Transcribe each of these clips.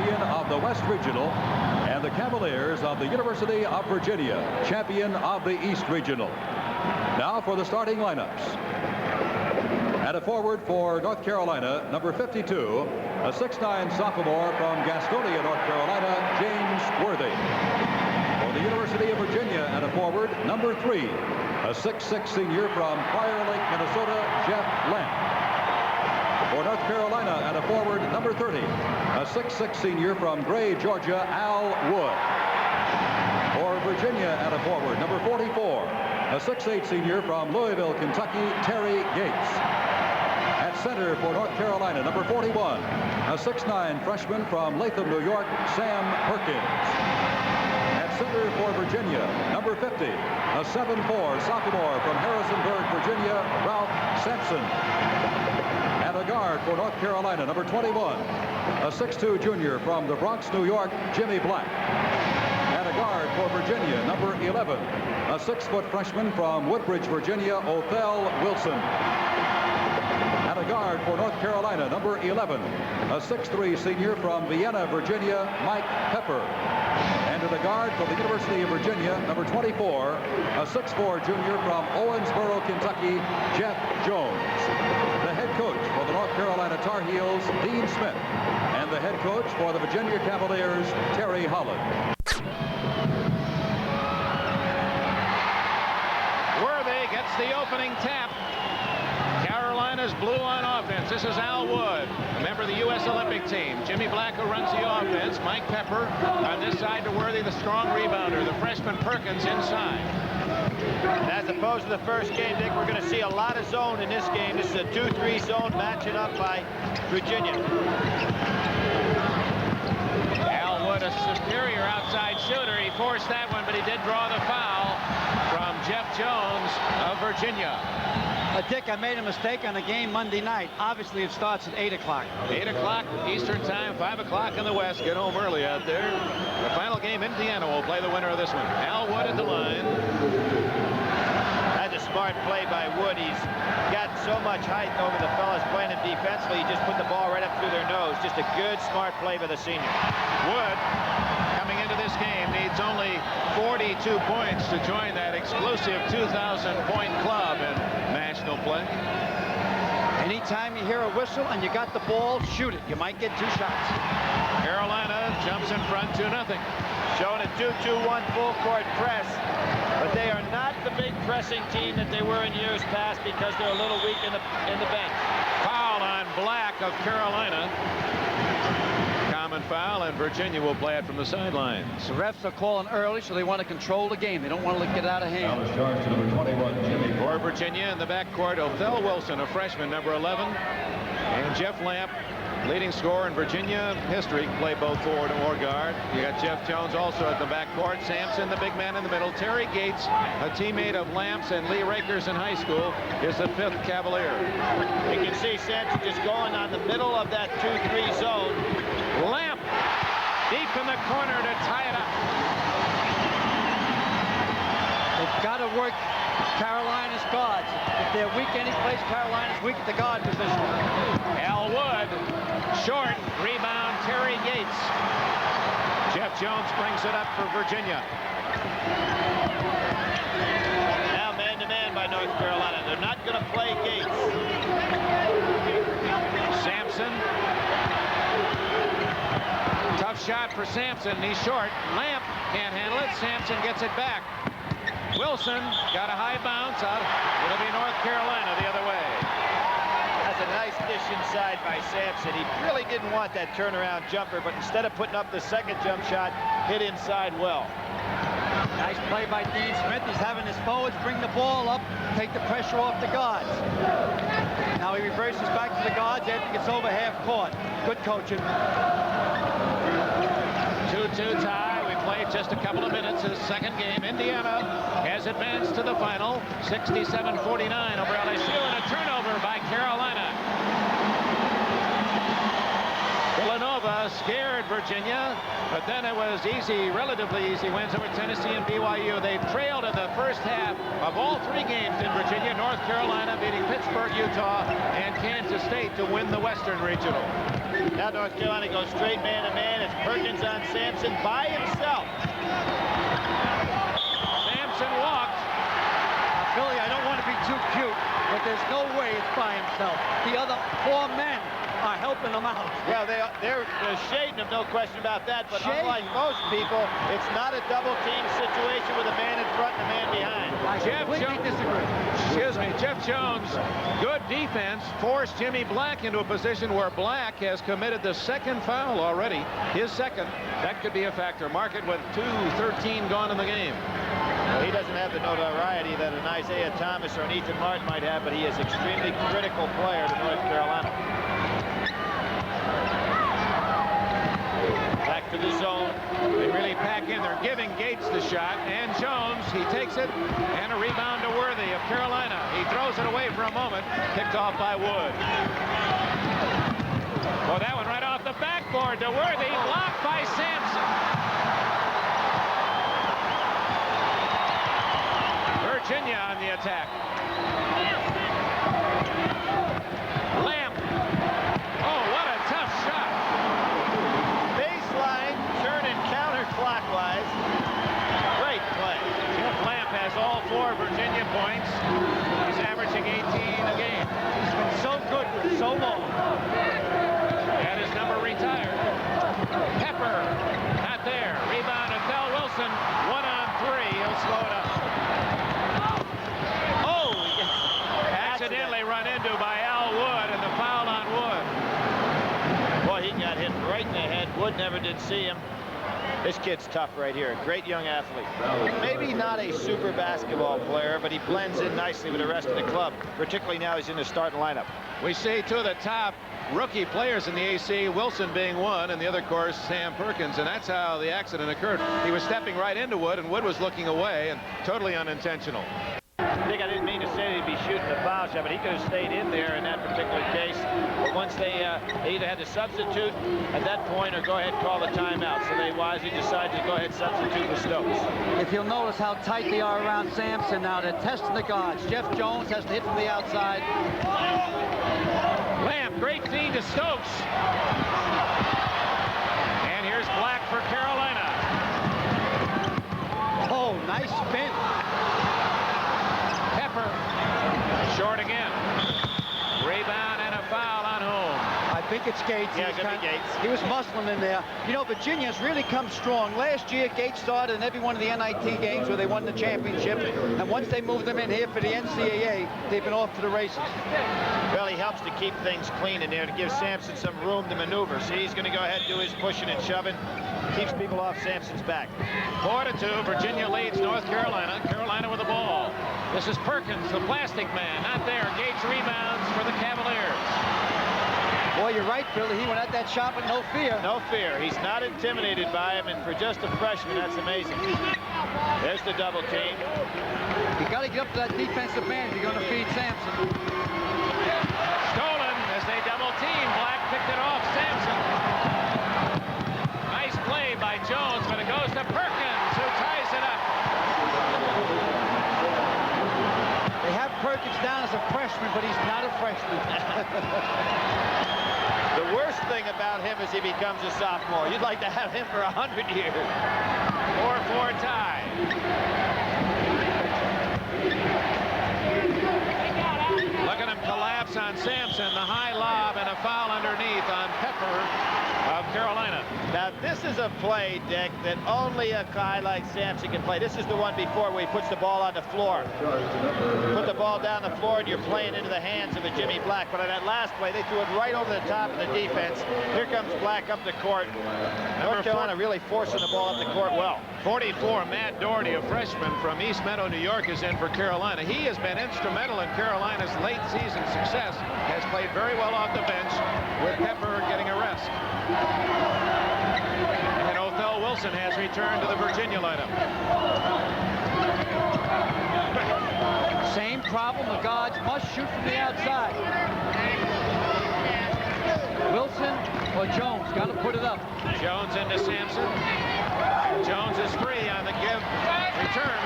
champion of the West Regional, and the Cavaliers of the University of Virginia, champion of the East Regional. Now for the starting lineups. At a forward for North Carolina, number 52, a 6'9" sophomore from Gastonia, North Carolina, James Worthy. For the University of Virginia, at a forward, number 3, a 6'6" senior from Prior Lake, Minnesota, Jeff Lamp. For North Carolina, at a forward, number 30, a 6'6" senior from Gray, Georgia, Al Wood. For Virginia, at a forward, number 44, a 6'8" senior from Louisville, Kentucky, Terry Gates. At center for North Carolina, number 41, a 6'9" freshman from Latham, New York, Sam Perkins. At center for Virginia, number 50, a 7'4" sophomore from Harrisonburg, Virginia, Ralph Sampson. At a guard for North Carolina, number 21, a 6'2" junior from the Bronx, New York, Jimmy Black. At a guard for Virginia, number 11, a 6-foot freshman from Woodbridge, Virginia, Othell Wilson. At a guard for North Carolina, number 11, a 6'3" senior from Vienna, Virginia, Mike Pepper. And at a guard for the University of Virginia, number 24, a 6'4" junior from Owensboro, Kentucky, Jeff Jones. The head coach for the North Carolina Tar Heels, Dean Smith. And the head coach for the Virginia Cavaliers, Terry Holland. Worthy gets the opening tap. Carolina's blue on offense. This is Al Wood, a member of the U.S. Olympic team. Jimmy Black, who runs the offense. Mike Pepper on this side to Worthy, the strong rebounder. The freshman Perkins inside. As opposed to the first game, Dick, we're going to see a lot of zone in this game. This is a 2-3 zone matching up by Virginia. Al Wood, a superior outside shooter. He forced that one, but he did draw the foul from Jeff Jones of Virginia. Dick, I made a mistake on the game Monday night. Obviously, it starts at 8 o'clock. 8 o'clock Eastern time, 5 o'clock in the West. Get home early out there. The final game, Indiana will play the winner of this one. Al Wood at the line. That's a smart play by Wood. He's got so much height over the fellas playing him defensively. He just put the ball right up through their nose. Just a good, smart play by the senior. Wood, coming into this game, needs only 42 points to join that exclusive 2,000-point club in national play. Anytime you hear a whistle and you got the ball, shoot it. You might get 2 shots. Carolina jumps in front 2-0. Showing a 2-2-1 full court press, but they are not the big pressing team that they were in years past because they're a little weak in the bench. Foul on Black of Carolina. Common foul, and Virginia will play it from the sidelines. The refs are calling early, so they want to control the game. They don't want to get out of hand. Now is charged to number 21, Jimmy. For Virginia in the backcourt, Othell Wilson, a freshman, number 11, and Jeff Lamp, leading scorer in Virginia history, can play both forward or guard. You got Jeff Jones also at the backcourt. Sampson, the big man in the middle. Terry Gates, a teammate of Lamp's and Lee Rakers in high school, is the 5th Cavalier. You can see Sampson just going on the middle of that 2-3 zone. Lamp deep in the corner to tie it up. They've got to work Carolina's guards. If they're weak any place, Carolina's weak at the guard position. Al Wood, short, rebound, Terry Gates. Jeff Jones brings it up for Virginia. Now man-to-man by North Carolina. They're not going to play Gates. Sampson. Tough shot for Sampson. He's short. Lamp can't handle it. Sampson gets it back. Wilson got a high bounce out. It'll be North Carolina the other way. That's a nice dish inside by Sampson. He really didn't want that turnaround jumper, but instead of putting up the second jump shot, hit inside well. Nice play by Dean Smith. He's having his forwards bring the ball up, take the pressure off the guards. Now he reverses back to the guards after he gets over half court. Good coaching. 2-2 tie. We played just a couple of minutes of the second game. Indiana has advanced to the final, 67-49 over LSU, and a turnover by Carolina. Villanova scared Virginia, but then it was easy, relatively easy wins over Tennessee and BYU. They trailed in the first half of all 3 games in Virginia. North Carolina beating Pittsburgh, Utah, and Kansas State to win the Western Regional. Now North Carolina goes straight man-to-man. It's Perkins on Sampson by himself. Sampson walked. Billy, I don't want to be too cute, but there's no way it's by himself. The other 4 men are helping him out. Well, they're shading him, no question about that. But unlike most people, it's not a double team situation with a man in front and a man behind. I completely disagree. Excuse me, Jeff Jones, good defense, forced Jimmy Black into a position where Black has committed the 2nd foul already. His 2nd. That could be a factor. Market with 2:13 gone in the game. Well, he doesn't have the notoriety that an Isaiah Thomas or an Ethan Martin might have, but he is an extremely critical player to North Carolina. Back to the zone. They really pack in. They're giving Gates the shot, and Jones, he takes it, and a rebound to Worthy of Carolina. He throws it away for a moment, picked off by Wood. Well, that one right off the backboard to Worthy, blocked by Sampson. Virginia on the attack. Lamp. Oh, what a tough shot. Baseline, turning counterclockwise. Great play. Jeff Lamp has all 4 Virginia points. He's averaging 18 a game. He's been so good for so long. Had his number retired. Pepper, not there. Rebound to Kel Wilson. 1 on 3. He'll slow it up. Accidentally run into by Al Wood, and the foul on Wood. Boy, he got hit right in the head. Wood never did see him. This kid's tough right here. Great young athlete. Maybe not a super basketball player, but he blends in nicely with the rest of the club, particularly now he's in the starting lineup. We see 2 of the top rookie players in the AC, Wilson being one, and the other, of course, Sam Perkins, and that's how the accident occurred. He was stepping right into Wood, and Wood was looking away, and totally unintentional. I think I didn't mean to say he'd be shooting the foul shot, but he could have stayed in there in that particular case. But once they either had to substitute at that point or go ahead and call the timeout. So they wisely decided to go ahead and substitute with Stokes. If you'll notice how tight they are around Sampson now, they're testing the guards. Jeff Jones has to hit from the outside. Lamp, great feed to Stokes. And here's Black for Carolina. Oh, nice spin. Short again. Rebound and a foul on whom? I think it's Gates. Yeah, it's gonna be Gates. He was muscling in there. You know, Virginia's really come strong. Last year, Gates started in every one of the NIT games where they won the championship. And once they moved them in here for the NCAA, they've been off to the races. Well, he helps to keep things clean in there to give Sampson some room to maneuver. See, he's going to go ahead and do his pushing and shoving. Keeps people off Sampson's back. 4-2. Virginia leads North Carolina. Carolina with the ball. This is Perkins, the plastic man. Not there. Gates rebounds for the Cavaliers. Boy, you're right, Billy. He went at that shot with no fear. No fear. He's not intimidated by him, and for just a freshman, that's amazing. There's the double team. You got to get up to that defensive man if you're going to feed Sampson. Stolen as they double team. Black picked it off Sampson. Nice play by Jones, but it goes to Perkins, who ties it up. They have Perkins down as a freshman, but he's not a freshman. The worst thing about him is he becomes a sophomore. You'd like to have him for 100 years. 4-4 tie. Look at him collapse on Sampson. The high lob and a foul underneath on Pepper of Carolina. Now, this is a play, Dick, that only a guy like Sampson can play. This is the one before where he puts the ball on the floor. Put the ball down the floor and you're playing into the hands of a Jimmy Black. But on that last play, they threw it right over the top of the defense. Here comes Black up the court. North Carolina really forcing the ball up the court well. 44, Matt Doherty, a freshman from East Meadow, New York, is in for Carolina. He has been instrumental in Carolina's late season success. Has played very well off the bench with Pepper getting a rest. And Othell Wilson has returned to the Virginia lineup. Same problem. The guards must shoot from the outside. Wilson or Jones. Got to put it up. Jones into Sampson. Jones is free on the give return.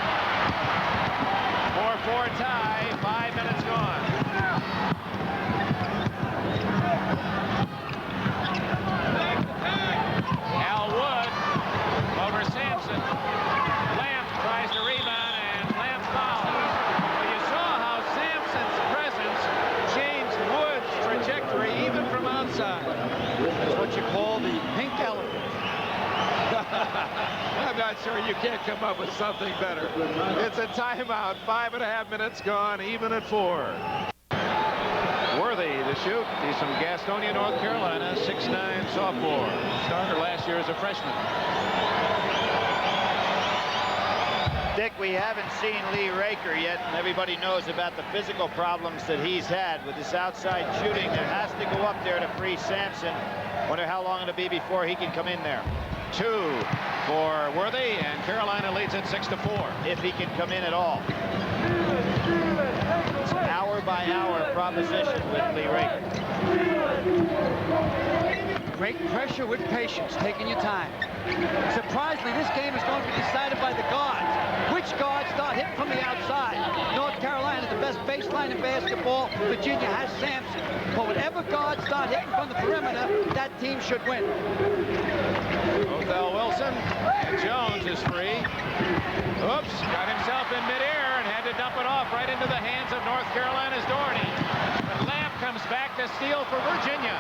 4-4 tie. 5 minutes gone. Al Wood over Sampson. Lamp tries to rebound, and Lamp fouls. Well, you saw how Sampson's presence changed Wood's trajectory even from outside. That's what you call the pink elephant. I'm not sure you can't come up with something better. It's a timeout. 5.5 minutes gone, even at 4. Worthy to shoot. He's from Gastonia, North Carolina, 6'9" sophomore. Starter last year as a freshman. Dick, we haven't seen Lee Raker yet, and everybody knows about the physical problems that he's had with this outside shooting. There has to go up there to free Sampson. Wonder how long it'll be before he can come in there. 2 for Worthy, and Carolina leads it 6-4. If he can come in at all. It's an hour-by-hour proposition with Lee Raker. Great pressure with patience, taking your time. Surprisingly, this game is going to be decided by the guards. Which guards start hitting from the outside? North Carolina, the best baseline in basketball. Virginia has Sampson. But whatever guards start hitting from the perimeter, that team should win. Othell Wilson, and Jones is free. Oops, got himself in midair and had to dump it off right into the hands of North Carolina's Doherty. But Lamp comes back to steal for Virginia.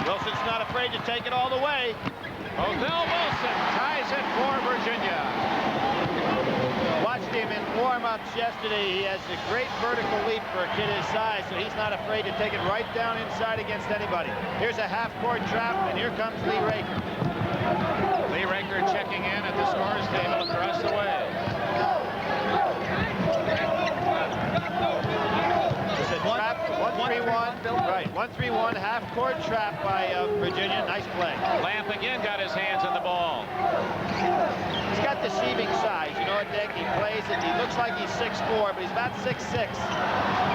Wilson's not afraid to take it all the way. Othell Wilson ties it for Virginia. Watched him in warm-ups yesterday. He has a great vertical leap for a kid his size, so he's not afraid to take it right down inside against anybody. Here's a half-court trap, and here comes Lee Raker. Lee Raker checking in at the scorer's table across the way. It's a trap, 1-3-1. Right, 1-3-1, half-court trap by Virginia. Nice play. Lamp again got his hands on the ball. He's got deceiving size. You know what, Dick? He plays it. He looks like he's 6'4", but he's about 6'6".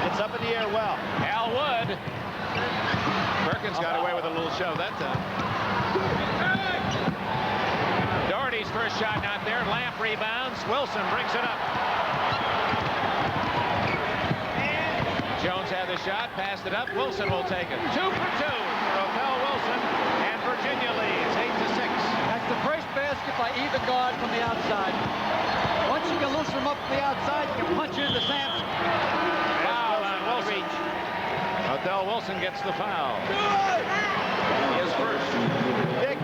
It's up in the air well. Al Wood. Perkins got away with a little shove that time. Doherty's first shot not there. Lamp rebounds. Wilson brings it up. Jones had the shot, passed it up. Wilson will take it. 2 for 2 for Othell Wilson, and Virginia leads 8-6. That's the first basket by either guard from the outside. Once you can loosen them up from the outside, you can punch into Sampson. Foul on Wilson. Othell Wilson gets the foul. He is first. Dick,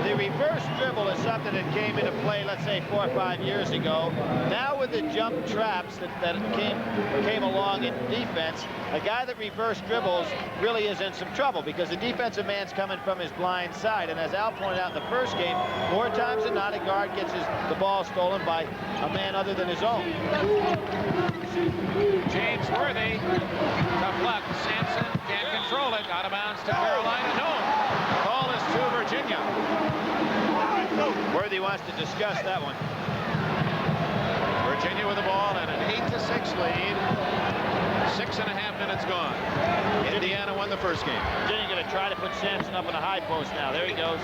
the reverse dribble is something that came into play, let's say, 4 or 5 years ago. Now with the jump traps that came along in defense, a guy that reverse dribbles really is in some trouble because the defensive man's coming from his blind side. And as Al pointed out in the first game, more times than not, a guard gets the ball stolen by a man other than his own. James Worthy. Tough luck. Sampson can't control it. Out of bounds to Carolina. No. The ball is to Virginia. Worthy wants to discuss that one. Virginia with the ball and an 8-6 lead. 6.5 minutes gone. Indiana won the first game. Virginia going to try to put Sampson up in a high post now. There he goes.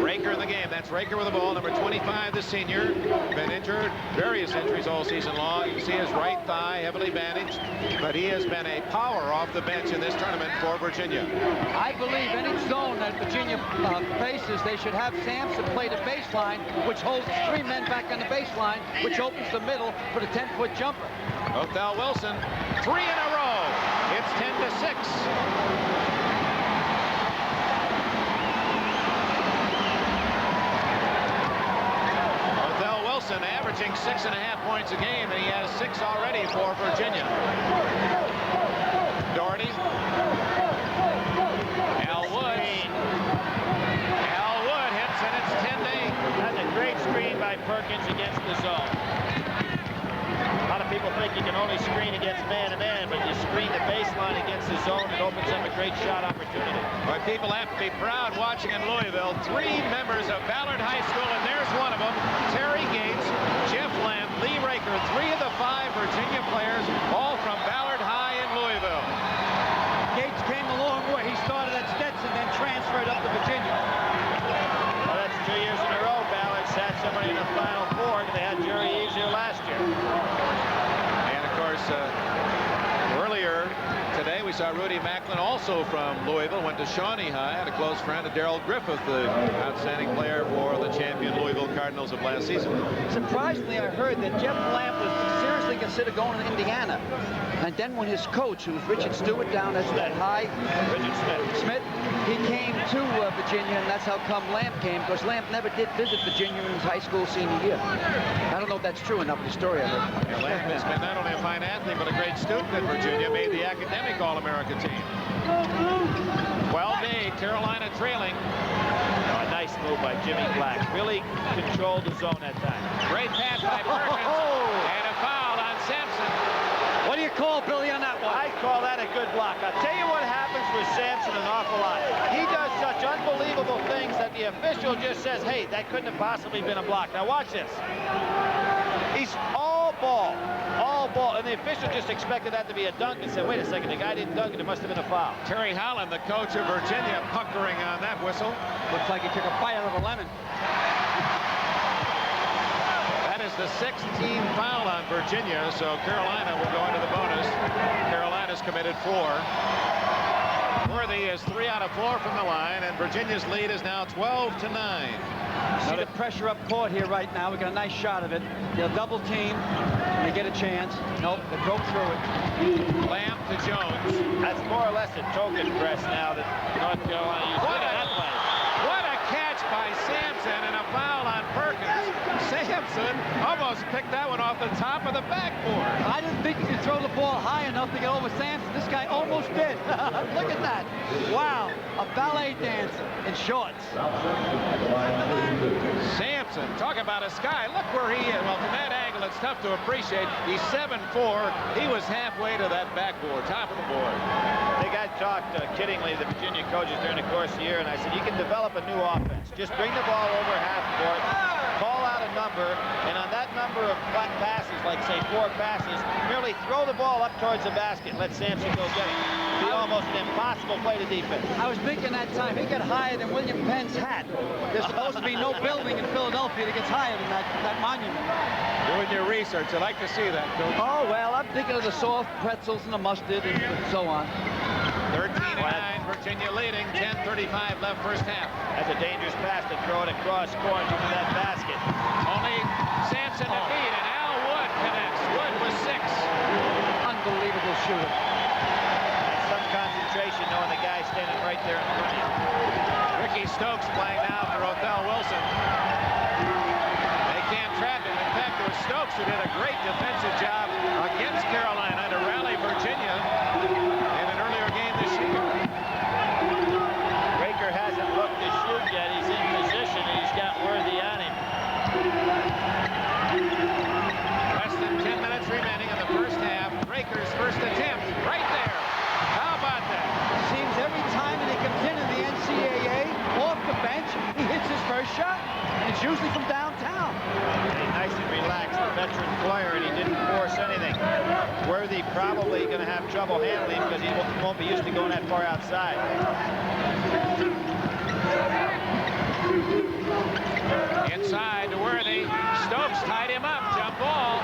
Raker in the game. That's Raker with the ball. Number 25, the senior. Been injured. Various injuries all season long. You can see his right thigh heavily bandaged. But he has been a power off the bench in this tournament for Virginia. I believe any zone that Virginia faces, they should have Sampson play the baseline, which holds 3 men back on the baseline, which opens the middle for the 10-foot jumper. Othell Wilson, 3 in a row. It's 10-6. Othell Wilson averaging 6.5 points a game, and he has 6 already for Virginia. Doherty. Al Wood. Al Wood hits, and it's 10-8. That's a great screen by Perkins against the zone. A lot of people think you can only screen against man-to-man, but you screen the baseline against the zone, it opens up a great shot opportunity. But people have to be proud watching in Louisville. 3 members of Ballard High School, and there's one of them, Terry Gates, Jeff Lamp, Lee Raker. 3 of the 5 Virginia players, all from Ballard High in Louisville. Gates came a long way. He started at saw Rudy Macklin, also from Louisville, went to Shawnee High, had a close friend of Darrell Griffith, the outstanding player for the champion Louisville Cardinals of last season. Surprisingly, I heard that Jeff Lamp was seriously considered going to Indiana. And then when his coach, who was Richard Stewart down at High, Richard Smith, he came to Virginia, and that's how come Lamp came, because Lamp never did visit Virginia in his high school senior year. I don't know if that's true enough of the story I heard. And Lamp has been not only a fine athlete, but a great student at Virginia, made the academic All-America team. 12-8, Carolina trailing. A nice move by Jimmy Black. Really controlled the zone that time. Great pass by Perkins. And a foul on Sampson. What do you call Billy on that one? I call that a good block. I'll tell you what happens with Sampson an awful lot. He does such unbelievable things that the official just says, hey, that couldn't have possibly been a block. Now watch this. He's all ball, and the official just expected that to be a dunk and said, wait a second, the guy didn't dunk it, it must have been a foul. Terry Holland, the coach of Virginia, puckering on that whistle. Looks like he took a bite out of a lemon. That is the 6th team foul on Virginia, so Carolina will go into the bonus. Carolina's committed 4. Worthy is 3 out of 4 from the line, and Virginia's lead is now 12-9. See the pressure up court here right now. We got a nice shot of it. They'll double team. They get a chance. Nope, they broke through it. Lamp to Jones. That's more or less a token press now that North Carolina used. What a catch by Sampson, and a foul on Perkins. Sampson almost picked that one off the top of the backboard. I didn't think he could throw the ball high enough to get over Sampson. This guy almost did. Look at that. Wow, a ballet dance in shorts. Sampson, talk about a sky. Look where he is. Well, from that angle, it's tough to appreciate. He's 7'4". He was halfway to that backboard, top of the board. I think I talked kiddingly to the Virginia coaches during the course of the year, and I said, you can develop a new offense. Just bring the ball over half court, call out a number, and on that number of passes, like say 4 passes, merely throw the ball up towards the basket and let Sampson go get it. Be almost an impossible play to defense. I was thinking that time he got higher than William Penn's hat. There's supposed to be no building in Philadelphia that gets higher than that monument. Doing your research. I like to see that, Coach. Oh, well, I'm thinking of the soft pretzels and the mustard and so on. 13-9, Virginia leading, 10:35 left first half. That's a dangerous pass to throw it across court into that basket. Only Sampson to beat, and Al Wood connects. Wood was 6. Unbelievable shooter. That's some concentration knowing the guy standing right there in front of you. Ricky Stokes playing now for Othell Wilson. They can't trap him. In fact, it was Stokes who did a great defensive job against Carolina to rally Virginia in an earlier game this year. Raker hasn't looked to shoot yet. He's in position, and he's got Worthy on him. Less than 10 minutes remaining in the first half. Raker's first attempt right there. How about that? Seems every time that he comes in the NCAA, off the bench, he hits his first shot. And it's usually from downtown. He's nice and relaxed, the veteran player, and he didn't force anything. Worthy probably going to have trouble handling because he won't be used to going that far outside. Inside to Worthy. Stokes tied him up. Jump ball.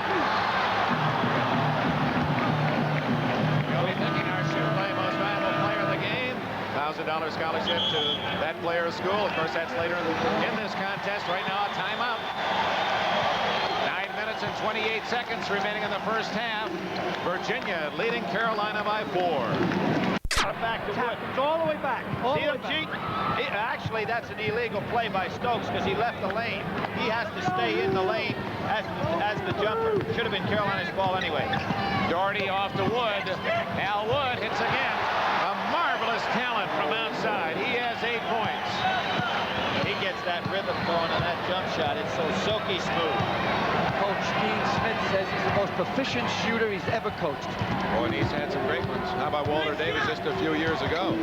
We'll be picking our Shoe Play Most Valuable Player of the Game. $1,000 scholarship to that player's school. Of course, that's later in this contest. Right now, a timeout. 9 minutes and 28 seconds remaining in the first half. Virginia leading Carolina by 4. Back to Wood. It's all the way back. All the way back. Actually, that's an illegal play by Stokes because he left the lane. He has to stay in the lane as the jumper. Should have been Carolina's ball anyway. Doherty off to Wood. Al Wood hits again. A marvelous talent from outside. He has 8 points. He gets that rhythm going on that jump shot. It's so silky smooth. Coach Dean Smith says he's the most proficient shooter he's ever coached. Oh, and he's had some great ones. How about Walter Davis just a few years ago?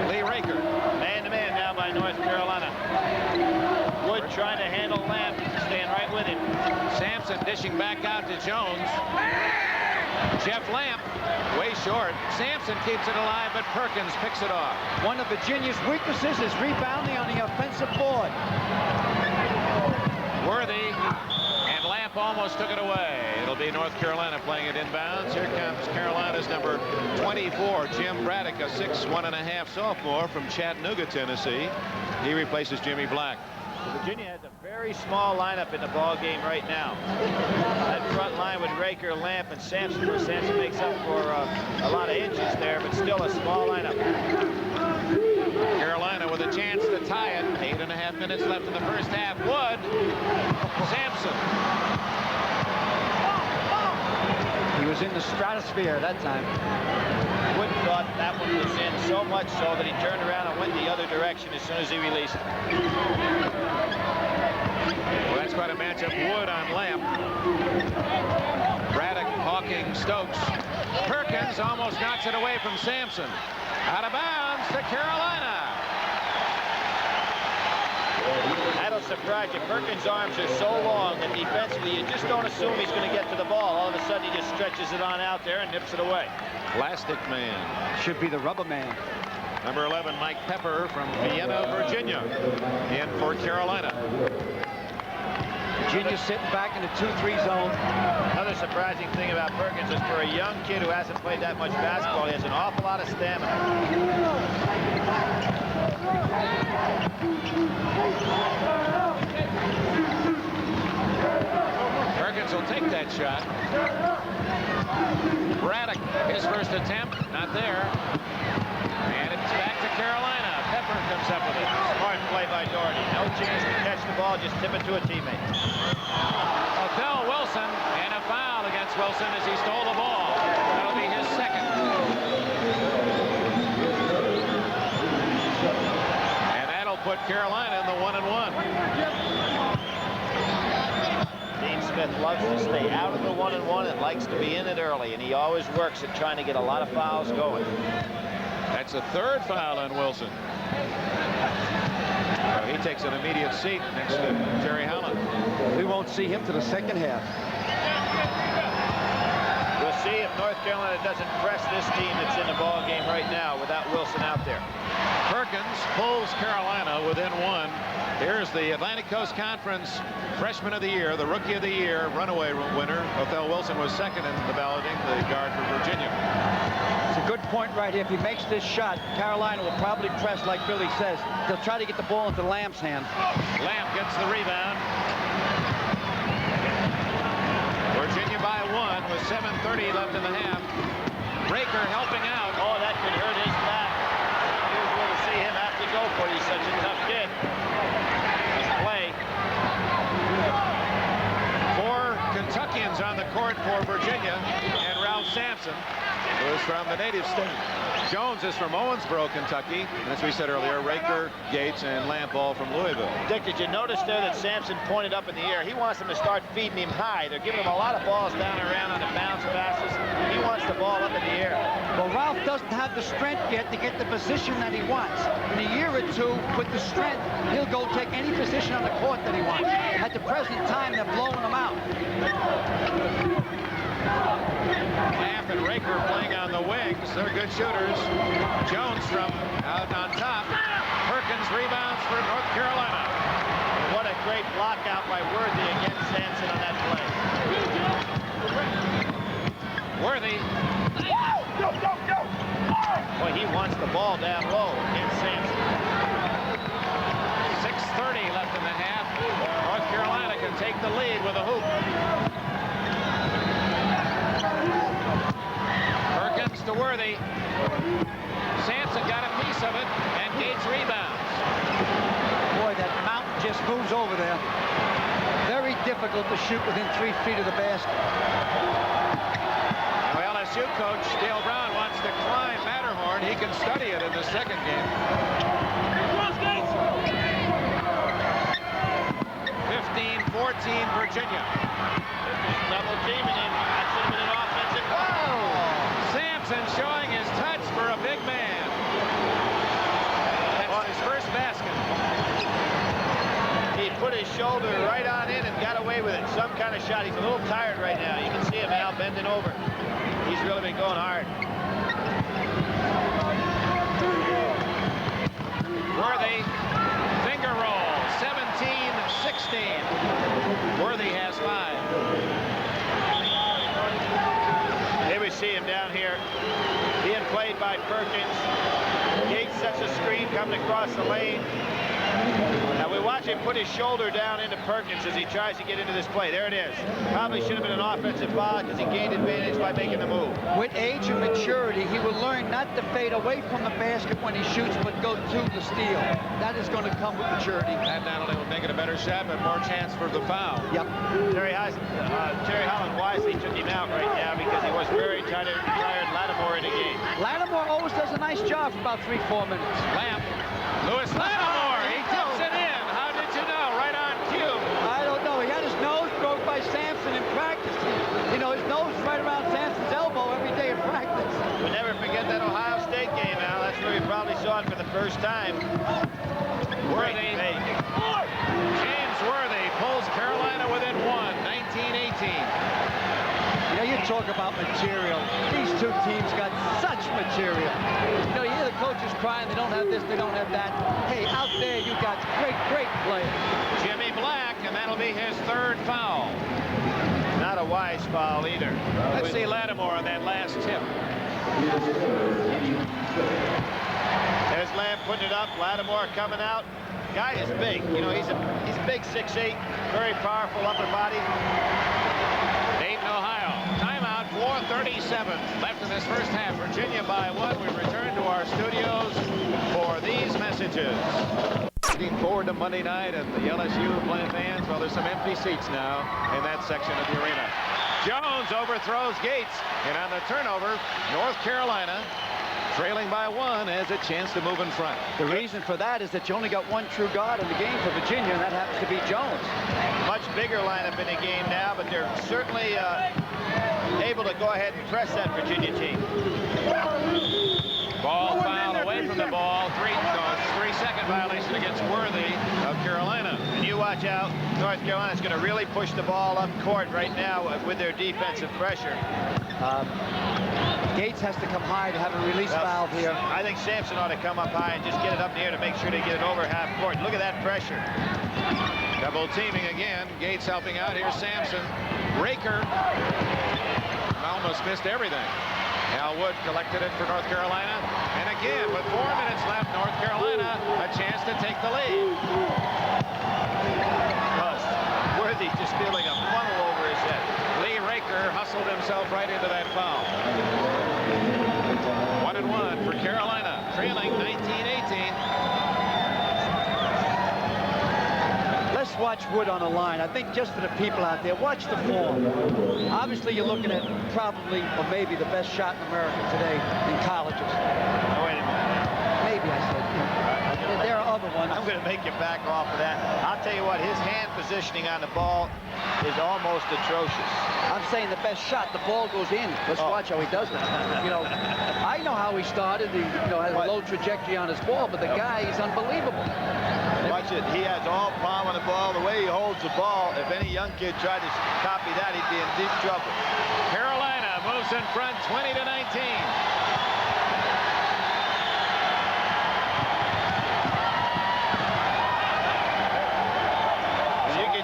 Lee Raker. Man-to-man now by North Carolina. Wood trying to handle Lamp, staying right with him. Sampson dishing back out to Jones. Jeff Lamp, way short. Sampson keeps it alive, but Perkins picks it off. One of Virginia's weaknesses is rebounding on the offensive board. Worthy, and Lamp Lamp almost took it away. It'll be North Carolina playing it inbounds. Here comes Carolina's number 24, Jim Braddock, a 6'1.5" sophomore from Chattanooga, Tennessee. He replaces Jimmy Black. Virginia has a very small lineup in the ball game right now. That front line with Raker, Lamp, and Sampson, where Sampson makes up for a lot of inches there, but still a small lineup. Carolina with a chance to tie it. 8.5 minutes left in the first half. Wood. Sampson. He was in the stratosphere that time. Wood thought that one was in, so much so that he turned around and went the other direction as soon as he released it. Well, that's quite a matchup. Wood on Lamp. Braddock, Hawking, Stokes. Perkins almost knocks it away from Sampson. Out of bounds to Carolina. That'll surprise you. Perkins' arms are so long that defensively you just don't assume he's going to get to the ball. All of a sudden he just stretches it on out there and nips it away. Plastic man. Should be the rubber man. Number 11, Mike Pepper from Vienna, Virginia, in for Carolina. Virginia sitting back in the 2-3 zone. Another surprising thing about Perkins is for a young kid who hasn't played that much basketball, he has an awful lot of stamina. Perkins will take that shot. Braddock, his first attempt, not there. And it's back to Carolina. Pepper comes up with it. Smart play by Doherty. No chance to catch the ball, just tip it to a teammate. Othell Wilson, and a foul against Wilson as he stole the ball. That'll be his second. And that'll put Carolina in the 1-1. Dean Smith loves to stay out of the 1-1 and likes to be in it early, and he always works at trying to get a lot of fouls going. That's a third foul on Wilson. He takes an immediate seat next to Terry Holland. We won't see him to the second half. We'll see if North Carolina doesn't press this team that's in the ball game right now without Wilson out there. Perkins pulls Carolina within one. Here's the Atlantic Coast Conference Freshman of the Year, the Rookie of the Year, runaway winner. Othell Wilson was second in the balloting, the guard for Virginia. It's a good point right here. If he makes this shot, Carolina will probably press like Billy says. They'll try to get the ball into Lamp's hand. Lamp gets the rebound. Virginia by 1 with 7:30 left in the half. Raker helping out. Oh, that could hurt his back. Here's where to see him have to go for it. He's such a tough kid. Nice play. 4 Kentuckians on the court for Virginia, and Ralph Sampson, who is from the native state. Jones is from Owensboro, Kentucky. And as we said earlier, Raker, Gates, and Lamp all from Louisville. Dick, did you notice there that Sampson pointed up in the air? He wants them to start feeding him high. They're giving him a lot of balls down and around on the bounce passes. He wants the ball up in the air. Well, Ralph doesn't have the strength yet to get the position that he wants. In a year or two, with the strength, he'll go take any position on the court that he wants. At the present time, they're blowing him out. Lamp and Raker playing on the wings. They're good shooters. Jones from out on top. Perkins rebounds for North Carolina. What a great block out by Worthy against Sampson on that play. Worthy. Boy, he wants the ball down low against Sampson. 6:30 left in the half. North Carolina can take the lead with a hoop. Perkins to Worthy. Sampson got a piece of it, and Gates rebounds. Boy, that mountain just moves over there. Very difficult to shoot within 3 feet of the basket. Well, LSU coach Dale Brown wants to climb Matterhorn. He can study it in the second game. 15-14 Virginia. Double teaming him. That should have been an offensive foul. Sampson showing his touch for a big man. That's his first basket. He put his shoulder right on in and got away with it. Some kind of shot. He's a little tired right now. You can see him now bending over. He's really been going hard. Worthy, finger roll, 17-16. Worthy has 5. Perkins. Gates sets a screen coming across the lane. Now we watch him put his shoulder down into Perkins as he tries to get into this play. There it is. Probably should have been an offensive foul because he gained advantage by making the move. With age and maturity, he will learn not to fade away from the basket when he shoots, but go to the steal. That is going to come with maturity. That not only will make it a better shot, but more chance for the foul. Yep. Terry Holland wisely took him out right now because he was very tired Lattimore in the game. Lattimore always does a nice job for about 3-4 minutes. Lamp. Louis Lattimore. He tips it in. How did you know? Right on cue. I don't know. He had his nose broke by Sampson in practice. You know, his nose is right around Sampson's elbow every day in practice. We'll never forget that Ohio State game, Al. That's where we probably saw it for the first time. Worthy. James Worthy pulls Carolina within 19-18. You know, you talk about material. These two teams got such material. You know, you hear the coaches crying, they don't have this, they don't have that. Hey, out there you got great players. Jimmy Black, and that'll be his third foul. Not a wise foul either. Let's see Lattimore on that last tip. There's Lamb putting it up. Lattimore coming out. Guy is big. You know, he's a big 6'8", very powerful upper body. Dayton, Ohio. Timeout, 4:37 left in this first half. Virginia by 1. We return to our studios for these messages. Looking forward to Monday night and the LSU playing fans. Well, there's some empty seats now in that section of the arena. Jones overthrows Gates, and on the turnover, North Carolina, trailing by 1, has a chance to move in front. The reason for that is that you only got one true guard in the game for Virginia, and that happens to be Jones. Much bigger lineup in the game now, but they're certainly able to go ahead and press that Virginia team. Ball foul away from the ball. 3-second violation against Worthy of Carolina. And you watch out. North Carolina's going to really push the ball up court right now with their defensive pressure. Gates has to come high to have a release valve here. I think Sampson ought to come up high and just get it up in the air to make sure they get it over half court. Look at that pressure. Double teaming again. Gates helping out here. Sampson. Raker almost missed everything. Al Wood collected it for North Carolina. And again, with 4 minutes left, North Carolina a chance to take the lead. Worthy just feeling a funnel over his head. Lee Raker hustled himself right into that foul. 1-1 for Carolina, trailing 19-18. Let's watch Wood on the line. I think just for the people out there, watch the form. Obviously, you're looking at probably or maybe the best shot in America today in colleges. Oh, wait a minute. Maybe I said. There are other ones. I'm going to make you back off of that. I'll tell you what, his hand positioning on the ball is almost atrocious. I'm saying the best shot, the ball goes in. Let's watch how he does that. You know, I know how he started. He, you know, has a low trajectory on his ball, but the guy is unbelievable. Watch it. He has all palm on the ball. The way he holds the ball, if any young kid tried to copy that, he'd be in deep trouble. Carolina moves in front 20-19.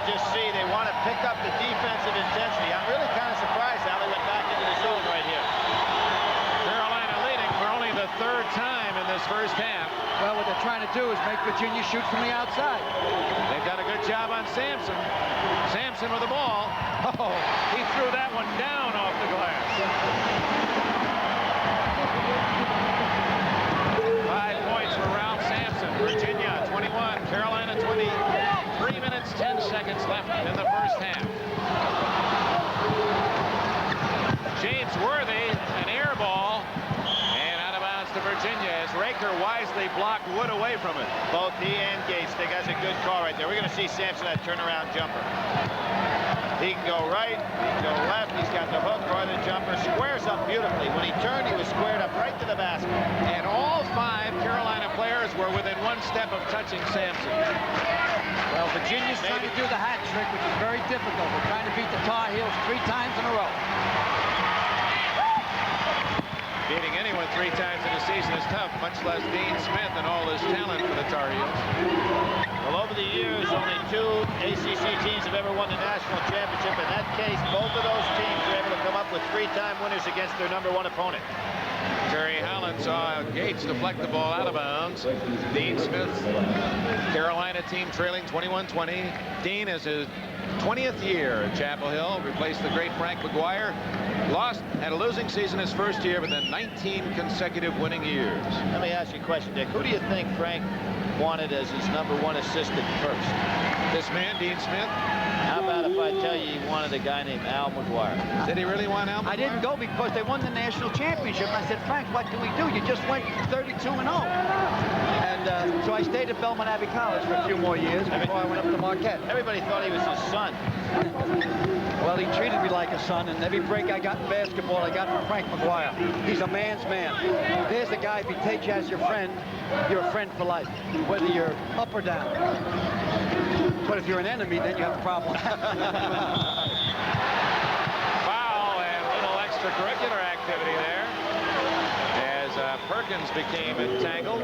Just see they want to pick up the defensive intensity. I'm really kind of surprised how they went back into the zone right here. Carolina leading for only the third time in this first half. Well, what they're trying to do is make Virginia shoot from the outside. They've done a good job on Sampson. Sampson with the ball. Oh, he threw that one down off the glass. 5 points for Ralph Sampson. Virginia 21, Carolina 20. 3 minutes, 10 seconds left in the first half. James Worthy, an air ball, and out of bounds to Virginia as Raker wisely blocked Wood away from it. Both he and Gates, they got a good call right there. We're going to see Sampson that turnaround jumper. He can go right, he can go left, he's got the hook or the jumper, squares up beautifully. When he turned, he was squared up right to the basket. And all 5 Carolina players were within 1 step of touching Sampson. Well, Virginia's trying to do the hat trick, which is very difficult. They're trying to beat the Tar Heels 3 times in a row. Beating anyone 3 times in a season is tough, much less Dean Smith and all his talent for the Tar Heels. Well, over the years, only 2 ACC teams have ever won the national championship. In that case, both of those teams were able to come up with 3-time winners against their #1 opponent. Terry Howland saw Gates deflect the ball out of bounds. Dean Smith, Carolina team trailing 21-20. Dean is his 20th year at Chapel Hill, replaced the great Frank McGuire. Had a losing season his first year, but then 19 consecutive winning years. Let me ask you a question, Dick. Who do you think Frank wanted as his #1 assistant first? This man, Dean Smith. How about if I tell you he wanted a guy named Al McGuire? Did he really want Al McGuire? I didn't go because they won the national championship. And I said, Frank, what can we do? You just went 32-0. And so I stayed at Belmont Abbey College for a few more years before I went up to Marquette. Everybody thought he was his son. Well, he treated me like a son, and every break I got in basketball, I got from Frank McGuire. He's a man's man. There's a guy, if he takes you as your friend, you're a friend for life, whether you're up or down. But if you're an enemy, then you have a problem. Foul and a little extracurricular activity there as Perkins became entangled.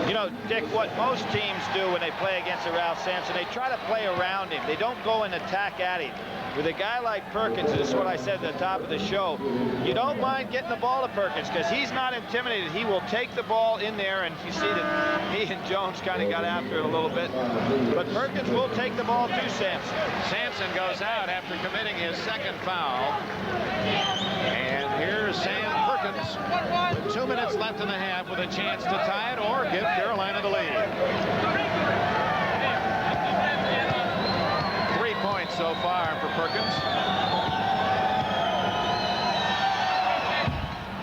You know, Dick, what most teams do when they play against a Ralph Sampson, they try to play around him. They don't go and attack at him. With a guy like Perkins, this is what I said at the top of the show, you don't mind getting the ball to Perkins because he's not intimidated. He will take the ball in there, and you see that he and Jones kind of got after it a little bit. But Perkins will take the ball to Sampson. Sampson goes out after committing his second foul. And here's Sam Perkins with 2 minutes left in the half with a chance to tie it or give Carolina the lead. 3 points so far for Perkins.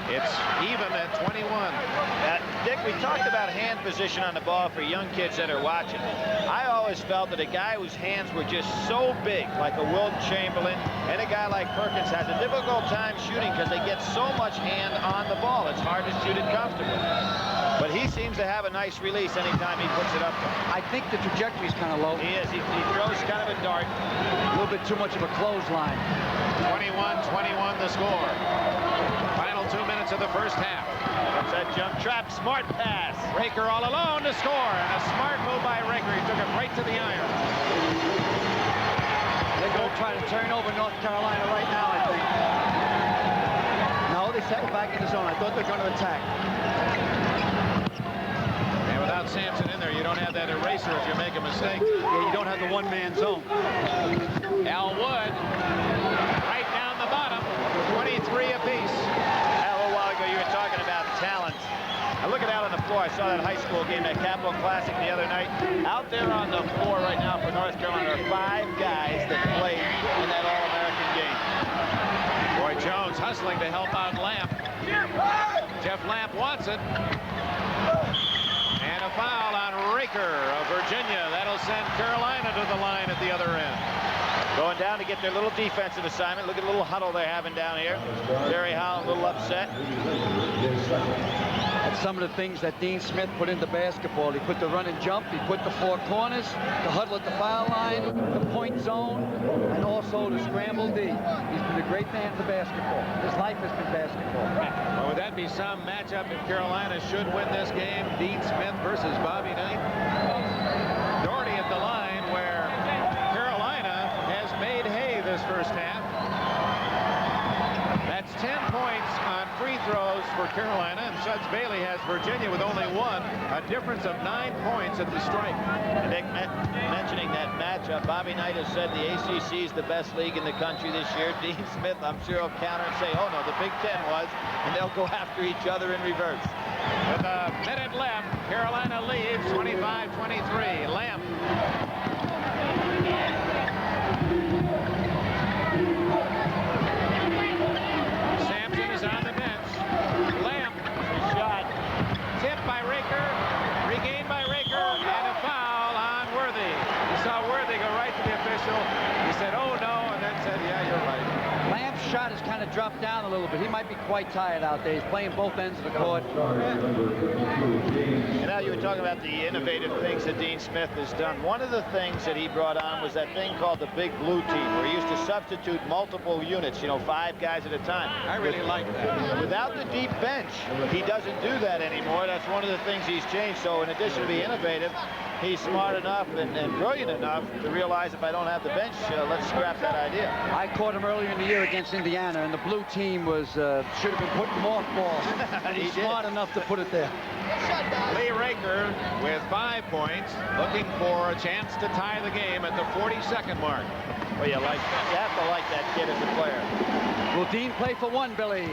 It's even at 21. Dick, we talked about hand position on the ball for young kids that are watching. I always felt that a guy whose hands were just so big, like a Wilt Chamberlain, and a guy like Perkins has a difficult time shooting because they get so much hand on the ball. It's hard to shoot it comfortably. But he seems to have a nice release anytime he puts it up there. I think the trajectory's kind of low. He is. He throws kind of a dart. A little bit too much of a clothesline. 21-21 the score. Final 2 minutes of the first half. That's that jump trap. Smart pass. Raker all alone to score. And a smart move by Raker. He took it right to the iron. They're going to try to turn over North Carolina right now, I think. No, they settle back in the zone. I thought they were going to attack. And without Sampson in there, you don't have that eraser if you make a mistake. Yeah, you don't have the one-man zone. Al Wood, right down the bottom, 23 apiece. A little while ago, you were talking about talent. I look out on the floor. I saw that high school game at Capital Classic the other night. Out there on the floor right now for North Carolina are 5 guys that played in that All-American game. Roy Jones hustling to help out Lamp. Jeff Lamp wants it. And a foul on Raker of Virginia. That'll send Carolina to the line at the other end. Going down to get their little defensive assignment. Look at the little huddle they're having down here. Terry Howland a little upset. That's some of the things that Dean Smith put into basketball. He put the run and jump, he put the 4 corners, the huddle at the foul line, the point zone, and also the scramble D. He's been a great man for basketball. His life has been basketball. Well, would that be some matchup if Carolina should win this game? Dean Smith versus Bobby Knight. Doherty at the line where Carolina has made hay this first half. That's 10 points on free throws for Carolina, and Suds Bailey has Virginia with only 1, a difference of 9 points at the stripe. And Nick, mentioning that matchup, Bobby Knight has said the ACC is the best league in the country this year. Dean Smith, I'm sure, will counter and say, oh no, the Big Ten was, and they'll go after each other in reverse. With a minute left, Carolina leads 25-23. Lamp. Sampson is on the bench. Lamp. Shot. Tipped by Raker. Regained by Raker. And a foul on Worthy. He saw Worthy go right to the official. He said, oh no, and then said, yeah, you're right. Lamp's shot has kind of dropped down a little bit. He might be quite tired out there. He's playing both ends of the court. And now you were talking about the innovative things that Dean Smith has done. One of the things that he brought on was that thing called the Big Blue Team, where he used to substitute multiple units, 5 guys at a time. I really like that. Without the deep bench, he doesn't do that anymore. That's one of the things he's changed. So in addition to being innovative, he's smart enough and brilliant enough to realize if I don't have the bench, let's scrap that idea. I caught him earlier in the year against Indiana, and the blue team was should have been putting mothballs. He's smart enough to put it there. Lee Raker with 5 points, looking for a chance to tie the game at the 42nd mark. Well, you like that. You have to like that kid as a player. Will Dean play for one, Billy?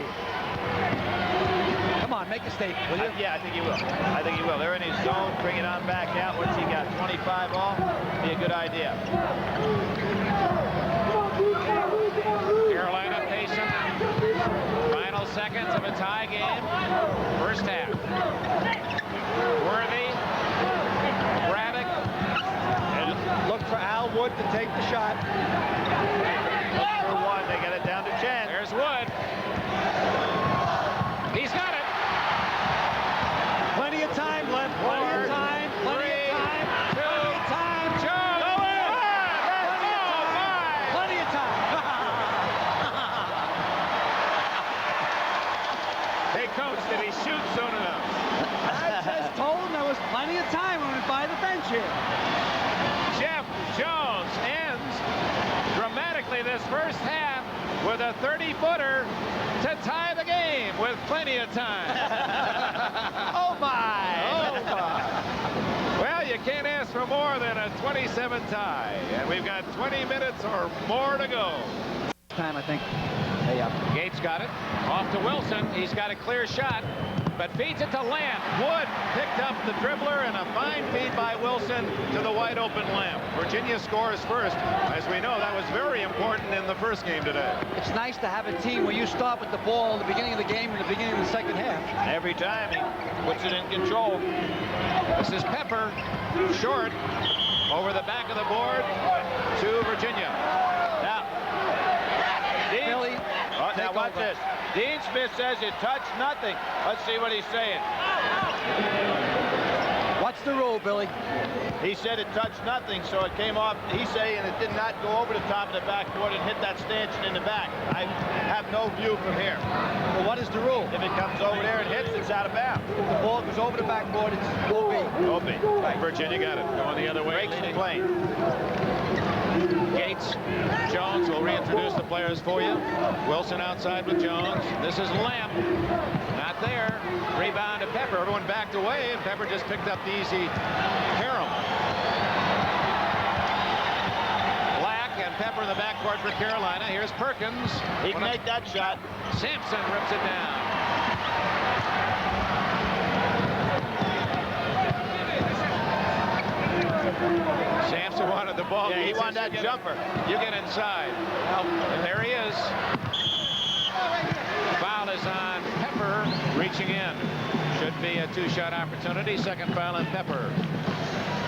Come on, make a statement, will you? Yeah, I think he will. I think he will. They're in his zone. Bring it on back out. Once he got 25 off, be a good idea. Carolina patient. Final seconds of a tie game. First half. Worthy. Braddock. And look for Al Wood to take the shot. Look for one. They got it down to 10. There's Wood. He's got it. Plenty of time left. Plenty of time. Plenty of time. Plenty of time. Jones. Plenty of time. Hey, coach, did he shoot soon enough? I just told him there was plenty of time when we by the bench here. Jeff Jones ends dramatically this first half with a 30-footer to tie the game with plenty of time. Oh, my. Oh, my. Well, you can't ask for more than a 27 tie. And we've got 20 minutes or more to go. Time, I think. Hey, Gates got it. Off to Wilson. He's got a clear shot, but feeds it to Lamb. Wood picked up the dribbler, and a fine feed by Wilson to the wide-open Lamb. Virginia scores first. As we know, that was very important in the first game today. It's nice to have a team where you start with the ball at the beginning of the game and the beginning of the second half. Every time he puts it in control. This is Pepper, short, over the back of the board to Virginia. Now, Billy, now watch this. Dean Smith says it touched nothing. Let's see what he's saying. what's the rule, Billy? He said it touched nothing, so it came off. He's saying it did not go over the top of the backboard and hit that stanchion in the back. I have no view from here. Well, what is the rule? If it comes over there and hits, it's out of bounds. If the ball goes over the backboard, it's OB. OB. Right. Virginia got it. Going the other way. Breaks the plane. Gates. Jones will reintroduce the players for you. Wilson outside with Jones. This is Lamb. Not there. Rebound to Pepper. Everyone backed away, and Pepper just picked up the easy carom. Black and Pepper in the backcourt for Carolina. Here's Perkins. He can make that shot. Sampson rips it down. Sampson wanted the ball. Yeah, he wanted that jumper. You get inside. Well, and there he is. Foul is on Pepper, reaching in. Should be a two-shot opportunity. Second foul on Pepper.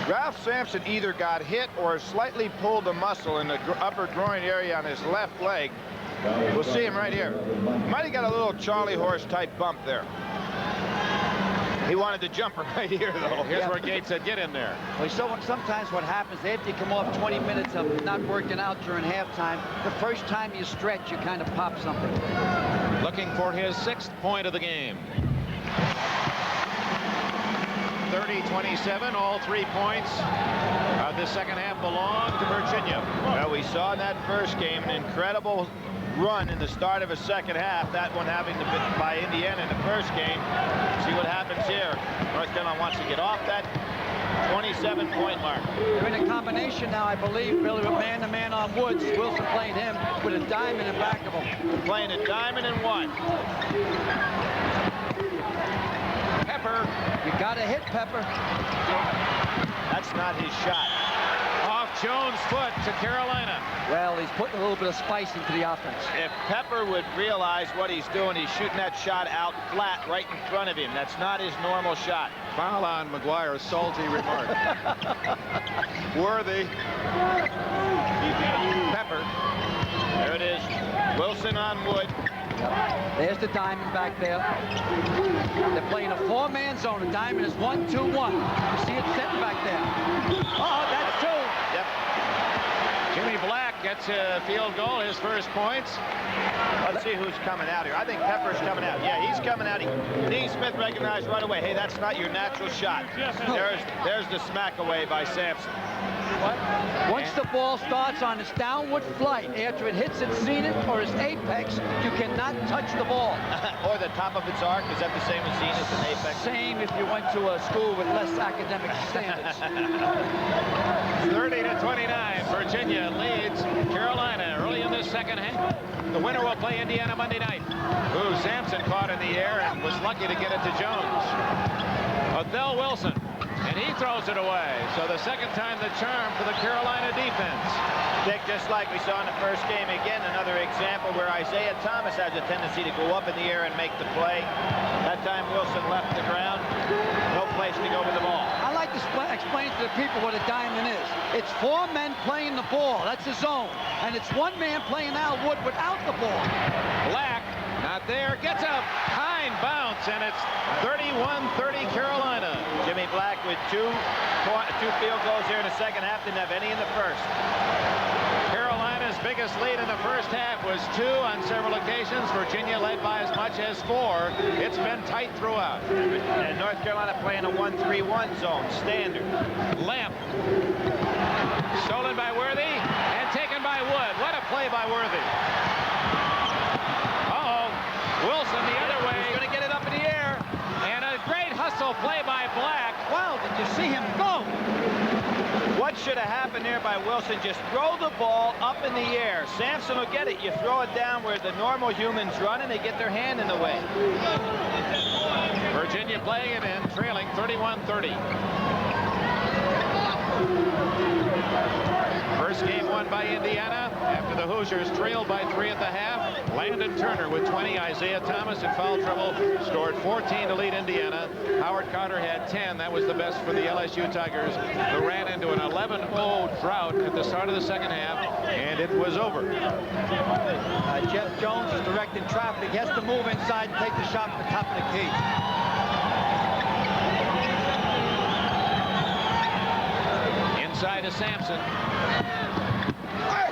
Ralph Sampson either got hit or slightly pulled a muscle in the upper groin area on his left leg. We'll see him right here. Might have got a little Charlie horse type bump there. He wanted the jumper right here, though. Here's where Gates said, get in there. Well, so sometimes what happens, after you come off 20 minutes of not working out during halftime, the first time you stretch, you kind of pop something. Looking for his 6th point of the game. 30-27, all 3 points of the second half belong to Virginia. Well, we saw in that first game an incredible run in the start of a second half. That one having to by Indiana in the first game. See what happens here. North Carolina wants to get off that 27-point mark. They're in a combination now, I believe, Billy, with man-to-man on Woods. Wilson playing him with a diamond in back of him. Playing a diamond and one. Pepper. You got to hit Pepper. That's not his shot. Off Jones' foot to Carolina. Well, he's putting a little bit of spice into the offense. If Pepper would realize what he's doing, he's shooting that shot out flat right in front of him. That's not his normal shot. Foul on McGuire, salty remark. Worthy. Pepper. There it is. Wilson on Wood. There's the diamond back there. They're playing a four-man zone. The diamond is 1-2-1. You see it setting back there. Oh, that's two. Yep. Jimmy Black gets makes a field goal, his first points. Let's see who's coming out here. I think Pepper's coming out. Yeah, he's coming out. Dean Smith recognized right away, hey, that's not your natural shot. There's the smack away by Sampson. Once the ball starts on its downward flight, after it hits its zenith or its apex, you cannot touch the ball. Or the top of its arc. Is that the same as zenith and apex? Same if you went to a school with less academic standards. 30-29, Virginia leads Carolina early in this second half. The winner will play Indiana Monday night, who Sampson caught in the air and was lucky to get it to Jones. Othell Wilson, and he throws it away. So the second time the charm for the Carolina defense. Dick, just like we saw in the first game, again, another example where Isaiah Thomas has a tendency to go up in the air and make the play. That time Wilson left the ground. No place to go with the ball. I like to explain to the people what a diamond is. It's 4 men playing the ball. That's a zone. And it's 1 man playing Al Wood without the ball. Black, not there, gets a high bounce, and it's 31-30 Carolina. Jimmy Black with two field goals here in the second half. Didn't have any in the first. Carolina's biggest lead in the first half was 2 on several occasions. Virginia led by as much as 4. It's been tight throughout. And North Carolina playing a 1-3-1 zone, standard. Lamp. Stolen by Worthy and taken by Wood. What a play by Worthy. Uh-oh. Wilson the other way. He's going to get it up in the air. And a great hustle play by Black. Wow, did you see him go? What should have happened there by Wilson? Just throw the ball up in the air. Sampson will get it. You throw it down where the normal humans run and they get their hand in the way. Virginia playing it in, trailing 31-30. First game won by Indiana after the Hoosiers trailed by 3 at the half. Landon Turner with 20. Isaiah Thomas in foul trouble scored 14 to lead Indiana. Howard Carter had 10. That was the best for the LSU Tigers, who ran into an 11-0 drought at the start of the second half, and it was over. Jeff Jones is directing traffic. He has to move inside and take the shot from the top of the key. Inside to Sampson.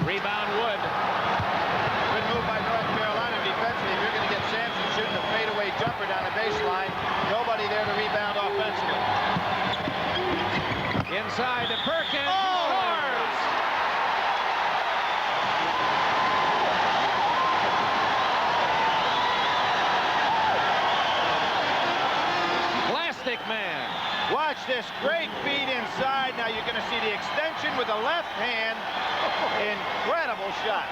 Rebound Wood. Good move by North Carolina defensively. If you're going to get Sampson shooting a fadeaway jumper down the baseline, nobody there to rebound offensively. Inside to Perkins. Scores! Plastic Man. Watch this great feed inside. Now you're going to see the extension with the left hand. Incredible shot.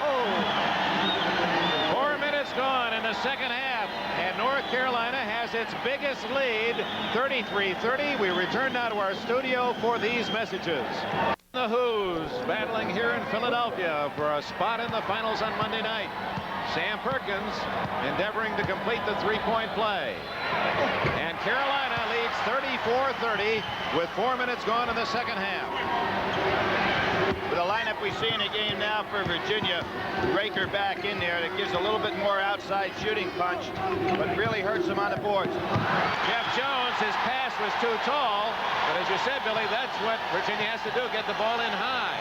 4 minutes gone in the second half, and North Carolina has its biggest lead, 33-30. We return now to our studio for these messages. The Who's battling here in Philadelphia for a spot in the finals on Monday night. Sam Perkins endeavoring to complete the 3-point play. And Carolina leads 34-30 with 4 minutes gone in the second half. With the lineup we see in the game now for Virginia, Raker back in there. That gives a little bit more outside shooting punch, but really hurts them on the boards. Jeff Jones, his pass was too tall, but as you said, Billy, that's what Virginia has to do, get the ball in high.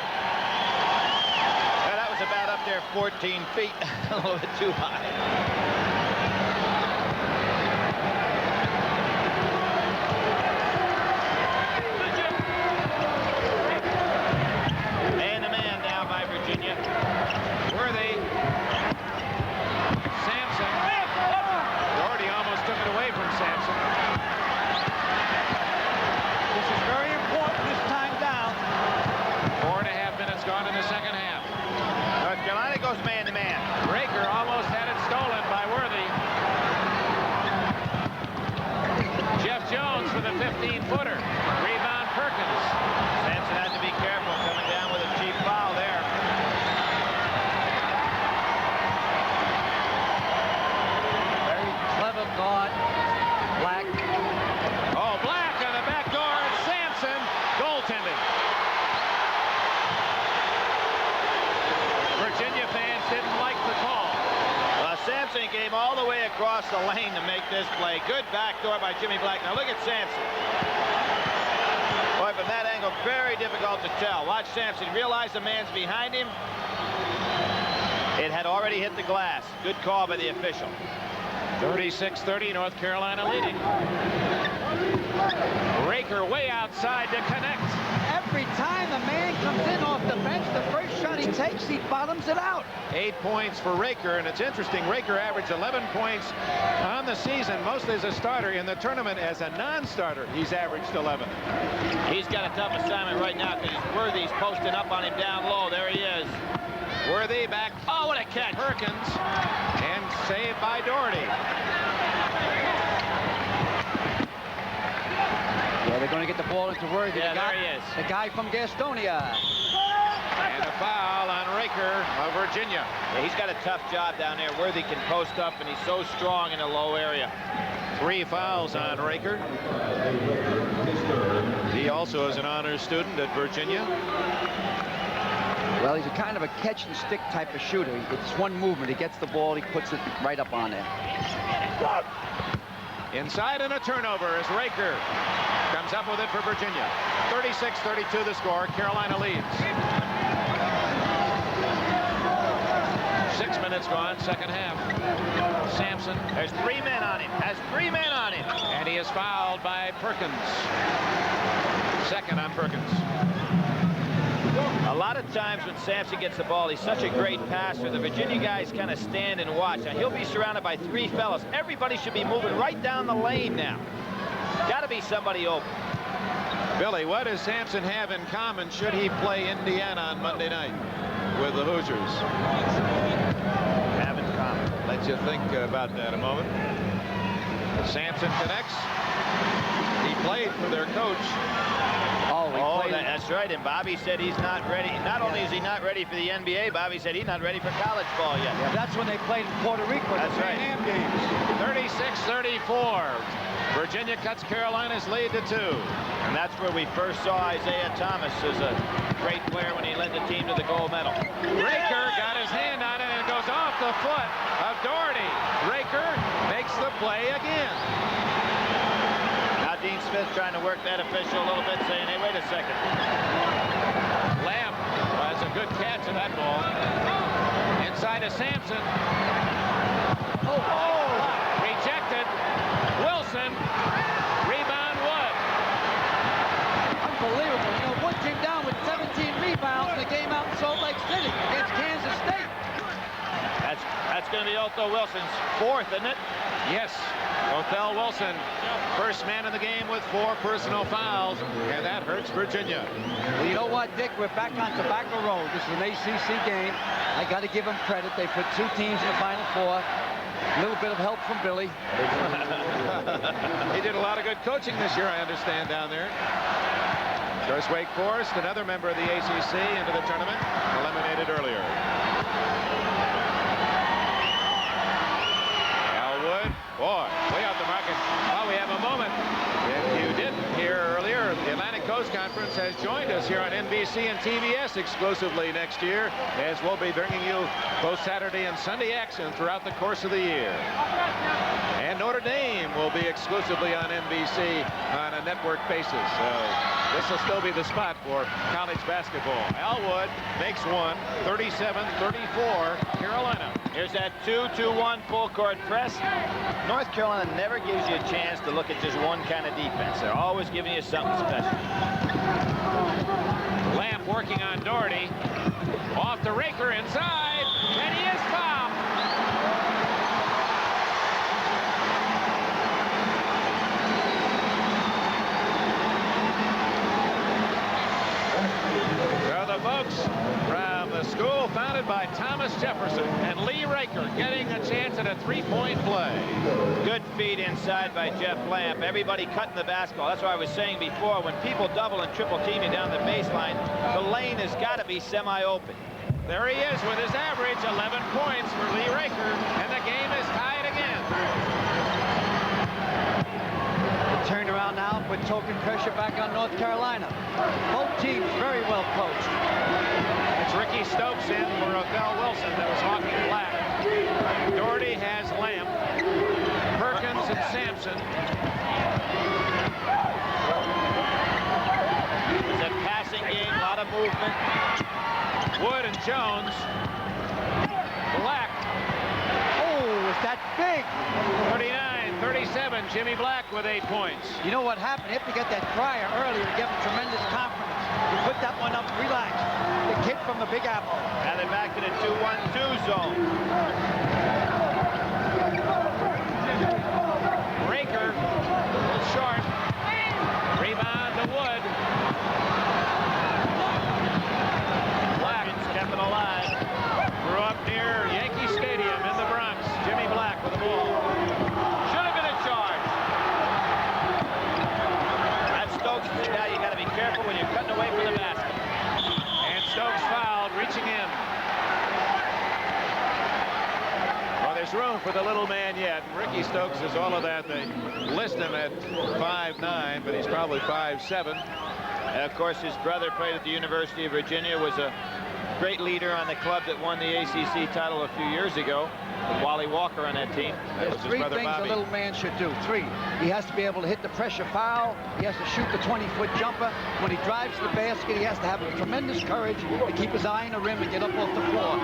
Yeah, that was about up there 14 feet, a little bit too high. Worthy. Sampson. Doherty almost took it away from Sampson. This is very important this time down. 4.5 minutes gone in the second half. North Carolina goes man-to-man. Raker almost had it stolen by Worthy. Jeff Jones for the 15-footer. Rebound Perkins. Sampson had to be careful coming down with a cheap foul there. Clever guard, Black. Oh, Black on the back door. Sampson goaltending. Virginia fans didn't like the call. Sampson came all the way across the lane to make this play. Good backdoor by Jimmy Black. Now look at Sampson. Boy, from that angle, very difficult to tell. Watch Sampson. Realize the man's behind him. It had already hit the glass. Good call by the official. 36-30, North Carolina leading. Raker way outside to connect. Every time a man comes in off the bench, the first shot he takes, he bottoms it out. 8 points for Raker, and it's interesting, Raker averaged 11 points on the season, mostly as a starter. In the tournament as a non-starter, he's averaged 11. He's got a tough assignment right now because Worthy's posting up on him down low. There he is. Worthy back. Oh, what a catch. Perkins, and saved by Doherty. Yeah, they're going to get the ball into Worthy. Yeah, there he is. The guy from Gastonia. And a foul on Raker of Virginia. Yeah, he's got a tough job down there. Worthy can post up, and he's so strong in a low area. 3 fouls on Raker. He also is an honors student at Virginia. Well, he's a kind of a catch-and-stick type of shooter. It's one movement. He gets the ball, he puts it right up on there. Inside and a turnover as Raker comes up with it for Virginia. 36-32 the score. Carolina leads. 6 minutes gone, second half. Sampson. There's 3 men on him. Has 3 men on him. And he is fouled by Perkins. Second on Perkins. A lot of times when Sampson gets the ball, he's such a great passer. The Virginia guys kind of stand and watch. Now, he'll be surrounded by 3 fellas. Everybody should be moving right down the lane now. Got to be somebody open. Billy, what does Sampson have in common should he play Indiana on Monday night with the Hoosiers? Have in common. Let you think about that a moment. Sampson connects. He played for their coach. Oh, that's right. And Bobby said he's not ready. Not only is he not ready for the NBA, Bobby said he's not ready for college ball yet. Yeah, that's when they played in Puerto Rico. That's right. Games. 36-34. Virginia cuts Carolina's lead to 2. And that's where we first saw Isaiah Thomas as a great player when he led the team to the gold medal. Raker got his hand on it and it goes off the foot of Doherty. Raker makes the play again. Now Dean Smith trying to work that official a little bit, saying, hey, wait a second. Lamb has a good catch of that ball. Inside to Sampson. Oh! Rejected. Wilson. Rebound Wood. Unbelievable. You know, Wood came down with 17 rebounds in the game out in Salt Lake City against Kansas State. That's going to be Otho Wilson's 4th, isn't it? Yes. Othell Wilson, first man in the game with 4 personal fouls, and that hurts Virginia. Well, you know what, Dick? We're back on Tobacco Road. This is an ACC game. I got to give them credit. They put 2 teams in the Final Four. A little bit of help from Billy. He did a lot of good coaching this year, I understand, down there. Of course, Wake Forest, another member of the ACC, into the tournament, eliminated earlier. Elwood, boy, way out the market. Well, we have a moment. If you didn't hear earlier, the Atlantic Coast Conference has joined us here on NBC and TBS exclusively next year, as we'll be bringing you both Saturday and Sunday action throughout the course of the year. And Notre Dame will be exclusively on NBC on a network basis. So this will still be the spot for college basketball. Elwood makes one, 37-34, Carolina. Here's that 2-2-1 full court press. North Carolina never gives you a chance to look at just one kind of defense. They're always giving you something special. Lamp working on Doherty. Off to Raker inside, and he is fouled. So the folks from the school founded by Thomas Jefferson and Lee Raker getting a chance at a 3-point play. Good feed inside by Jeff Lamp. Everybody cutting the basketball. That's what I was saying before. When people double and triple team you down the baseline, the lane has got to be semi-open. There he is with his average 11 points for Lee Raker, and the game is tied again. They turned around now, put token pressure back on North Carolina. Both teams very well coached. It's Ricky Stokes in for Othell Wilson that was walking flat. Doherty has Lamp, Perkins and Sampson. It's a passing game, a lot of movement. Wood and Jones. big. 39-37, Jimmy Black with 8 points. You know what happened? You have to get that Fryer earlier to give him tremendous confidence. You put that one up, relax. The kid from the Big Apple. Now they're back to the 2-1-2 zone. Raker, a little short. Rebound to Wood. Black Kept him alive. grew up near Yankee Stadium in the Bronx. Jimmy Black with the ball. Should have been a charge. That's Stokes. Now you got to be careful when you're cutting away from the basket. And Stokes fouled, reaching in. Well, there's room for the little man yet. Ricky Stokes is all of that. They list him at 5'9", but he's probably 5'7". And of course, his brother played at the University of Virginia, was a great leader on the club that won the ACC title a few years ago. With Wally Walker on that team. That There's was his 3 brother things Bobby. a little man should do. 3. He has to be able to hit the pressure foul. He has to shoot the 20-foot jumper. When he drives to the basket, he has to have tremendous courage to keep his eye on the rim and get up off the floor.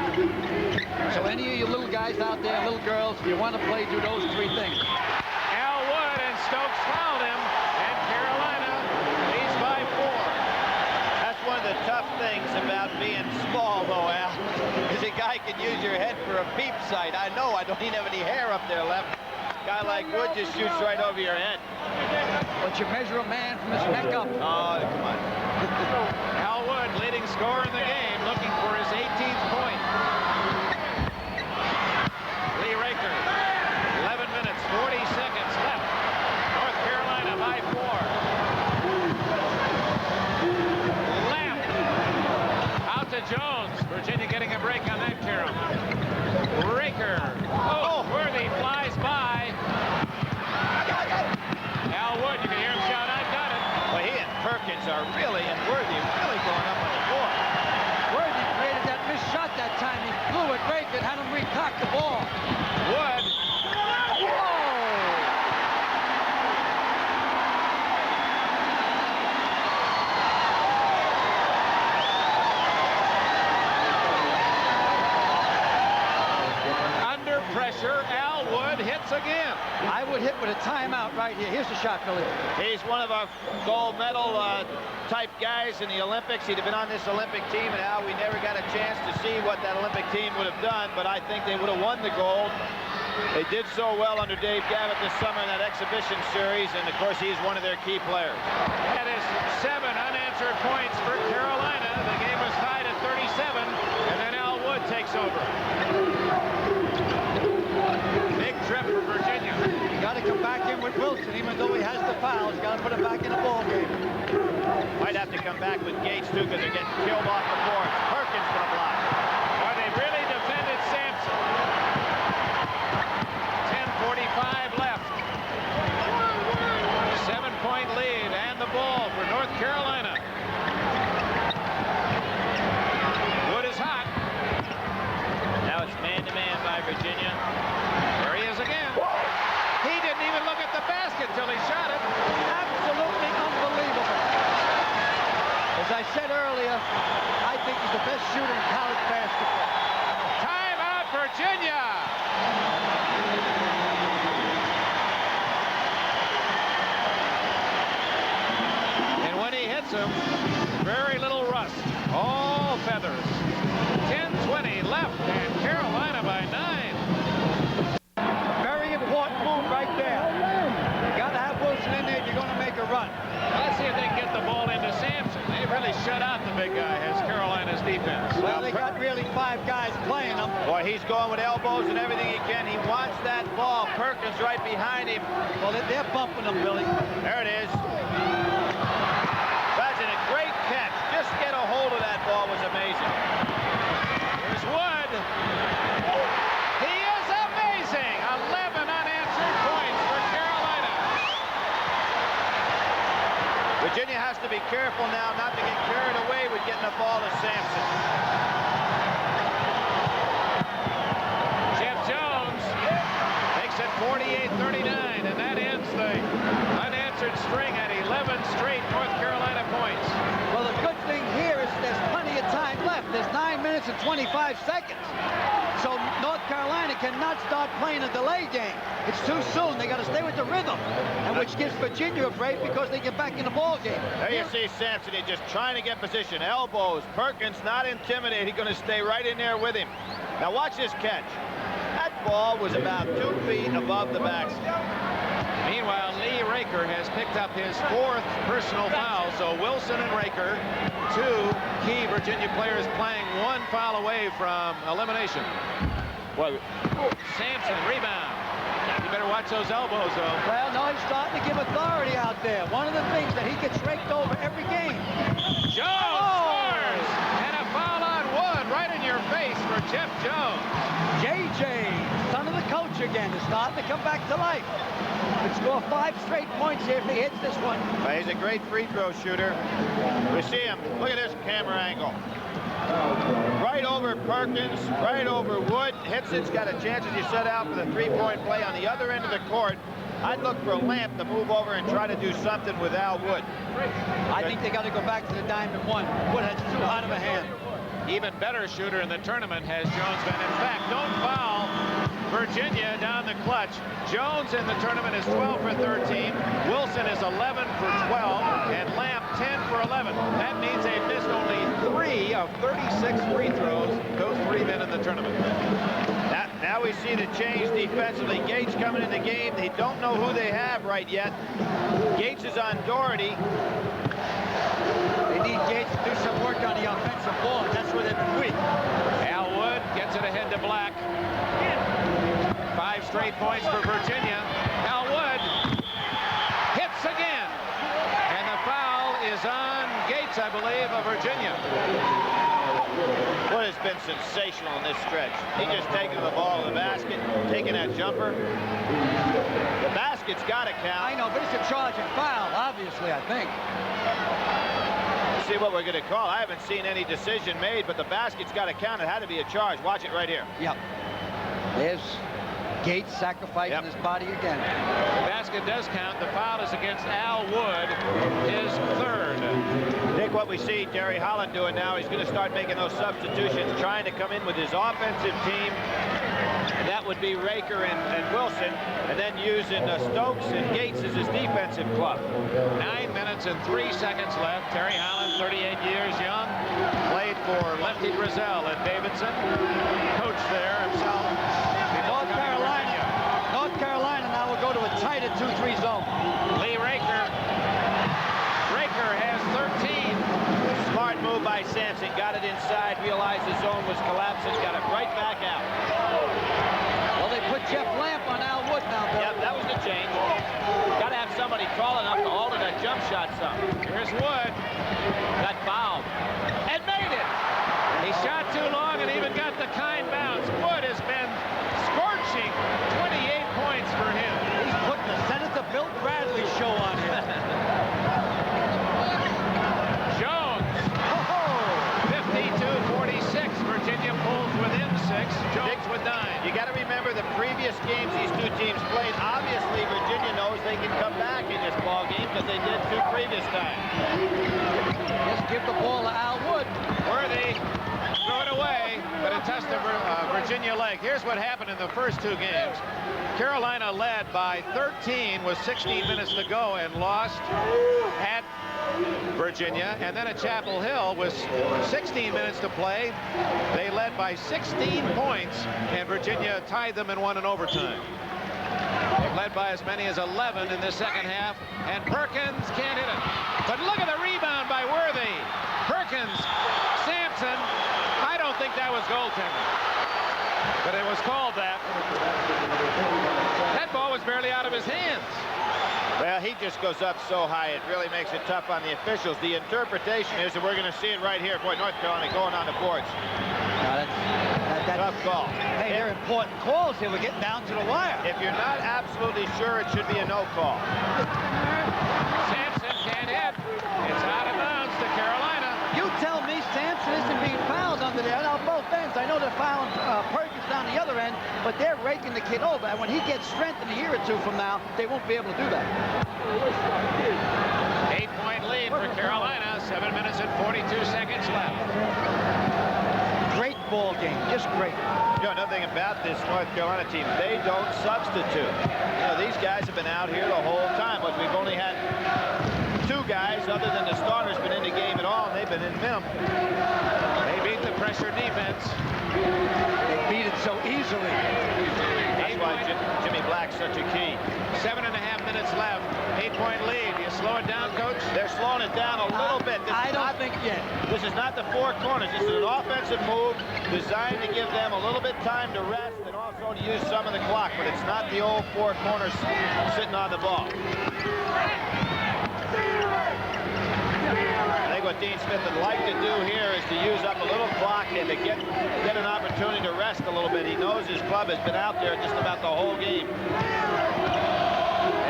So any of you little guys out there, little girls, if you want to play, do those 3 things. Al Wood and Stokes fouled him, and Carolina leads by 4. That's one of the tough things about being small, though, Al, is a guy can use your head for a peep sight. I know, I don't even have any hair up there left. A guy like Wood just shoots right over your head. But you measure a man from his neck up. Oh, come on. Al Wood, leading scorer in the game, looking for his 18th point. Lee Raker, 11 minutes, 40 seconds left. North Carolina by 4. Lamb out to Jones. Virginia getting a break on that carry. Raker. Oh, Worthy flies by. Al Wood, you can hear him shout, "I got it." Well, he and Perkins are really, and Worthy really going up on the floor. Worthy created that missed shot that time. He blew it. Raker had him recock the ball. Wood. Whoa! Under pressure, Al Wood hits again. I would hit with a timeout right here. Here's the shot, Billy. He's one of our gold medal type guys in the Olympics. He'd have been on this Olympic team, and Al, we never got a chance to see what that Olympic team would have done, but I think they would have won the gold. They did so well under Dave Gavitt this summer in that exhibition series, and of course he's one of their key players. That is 7 unanswered points for Carolina. The game was tied at 37, and then Al Wood takes over. Big trip for Virginia. You got to come back in with Wilson, even though he has the fouls. Got to put him back in the ball game. Might have to come back with Gates, too, because they're getting killed off the boards. Perkins for the block. Well, they really defended Sampson. 10:45 left. 7-point lead and the ball for North Carolina. Wood is hot. Now it's man-to-man by Virginia. There he is again. He didn't even look at the basket till he shot it. Absolutely unbelievable. As I said earlier, I think he's the best shooter in college basketball. Timeout, Virginia. And when he hits him, very little rust. All feathers. 10:20 left, and Carolina by 9. Very important move right there. You got to have Wilson in there if you're going to make a run. Let's see if they can get the ball into Sampson. They really shut out the big guy as Carolina's defense. Well, they got really 5 guys playing them. Boy, he's going with elbows and everything he can. He wants that ball. Perkins right behind him. Well, they're bumping them, Billy. There it is. That's a great catch. Just get a hold of that ball was amazing. Here's Wood. He is amazing. 11 unanswered points for Carolina. Virginia has to be careful now not to get carried away with getting the ball to Sampson. Jeff Jones makes it 48-39, and that ends the unanswered string at 11 straight North Carolina points. Well, the good thing here is there's plenty of time left. There's is 9 minutes and 25 seconds. So North Carolina cannot start playing a delay game. It's too soon. They got to stay with the rhythm, and which gives Virginia a break because they get back in the ball game. There you see Sampson just trying to get position. Elbows. Perkins not intimidated. He's going to stay right in there with him. Now watch this catch. That ball was about 2 feet above the backstop. Meanwhile, Lee Raker has picked up his 4th personal foul. So Wilson and Raker, 2 key Virginia players, playing 1 foul away from elimination. Well, Sampson, rebound. You better watch those elbows, though. Well, no, he's starting to give authority out there. One of the things that he gets raked over every game. Jones scores! And a foul on Wood right in your face for Jeff Jones. JJ, son of the coach again, is starting to come back to life. Could score 5 straight points here if he hits this one. he's a great free throw shooter. We see him. Look at this camera angle. Right over Perkins, right over Wood. Hitson's got a chance, as you set out, for the 3-point play on the other end of the court. I'd look for Lamp to move over and try to do something with Al Wood. I think they got to go back to the diamond one. Wood has too hot of a hand. Even better shooter in the tournament has Jones been. In fact, don't foul Virginia down the clutch. Jones in the tournament is 12 for 13. Wilson is 11 for 12. And Lamp 10 for 11. That means they've missed only 3 of 36 free throws. Those 3 men in the tournament. Now we see the change defensively. Gates coming in the game. They don't know who they have right yet. Gates is on Doherty. They need Gates to do some work on the offensive ball, and that's where they've been weak. Al Wood gets it ahead to Black. 5 straight points for Virginia. Al Wood hits again. And the foul is on Gates, I believe, of Virginia. Wood has been sensational in this stretch. He just taking the ball to the basket, taking that jumper. The basket's got to count. I know, but it's a charge and foul, obviously, I think. See what we're going to call. I haven't seen any decision made, but the basket's got to count. It had to be a charge. Watch it right here. Yep. There's Gates sacrificing his body again. The basket does count. The foul is against Al Wood, his 3rd. I think what we see Terry Holland doing now, he's going to start making those substitutions, trying to come in with his offensive team. And that would be Raker and Wilson, and then using Stokes and Gates as his defensive club. 9 minutes and 3 seconds left. Terry Holland, 38 years young, played for Lefty Driesell and Davidson, coached there himself. North Carolina now will go to a tighter 2-3 zone. Lee Raker. Raker has 13. Smart move by Sampson. Got it inside, realized the zone was collapsing, got it right back out. Well, they put Jeff Lamp on Al Wood now, Bill. Yep, that was the change. Got to have somebody tall enough to alter that jump shot some. Here's Wood. Got fouled. And made it. He shot too long and even got the kind bounce. Wood has been scorching. 28 points for him. He's putting the Senator Bill Bradley show on here. Jones. 52-46. Virginia pulls within 6. Jones with 9. You got to remember the previous games these 2 teams played. Obviously, Virginia knows they can come back in this ball game because they did 2 previous times. Just give the ball to Al Wood. Worthy. Throw it away, but it touched the Virginia leg. Here's what happened in the first 2 games. Carolina led by 13 with 16 minutes to go and lost at Virginia. And then at Chapel Hill with 16 minutes to play, they led by 16 points, and Virginia tied them and won in overtime. They've led by as many as 11 in the second half, and Perkins can't hit it. But look at the rebound by Worthy. Perkins, Sampson. I don't think that was goaltending, but it was called that. That ball was barely out of his hands. Well, he just goes up so high, it really makes it tough on the officials. The interpretation is that we're going to see it right here. Boy, North Carolina going on the boards. That's Tough call. Hey, they're important calls here. We're getting down to the wire. If you're not absolutely sure, it should be a no call. Sampson can't hit. It's out of bounds to Carolina. You tell me Sampson isn't being fouled under there. Now, both ends. I know they're fouling Perkins down the other end, but they're raking the kid over. And when he gets strength in a year or 2 from now, they won't be able to do that. 8-point lead for Carolina. 7 minutes and 42 seconds left. ball game. Just great. You know, another thing about this North Carolina team, they don't substitute. You know, these guys have been out here the whole time, but we've only had 2 guys other than the starters been in the game at all, and they've been in minimal. They beat the pressure defense. They beat it so easily. That's why Jimmy Black's such a key. 7.5 minutes left. 8-point lead. You slow it down, Coach? They're slowing it down a little bit. I don't think yet. This is not the 4 corners. This is an offensive move designed to give them a little bit time to rest and also to use some of the clock, but it's not the old 4 corners sitting on the ball. I think what Dean Smith would like to do here is to use up a little clock and to get an opportunity to rest a little bit. He knows his club has been out there just about the whole game.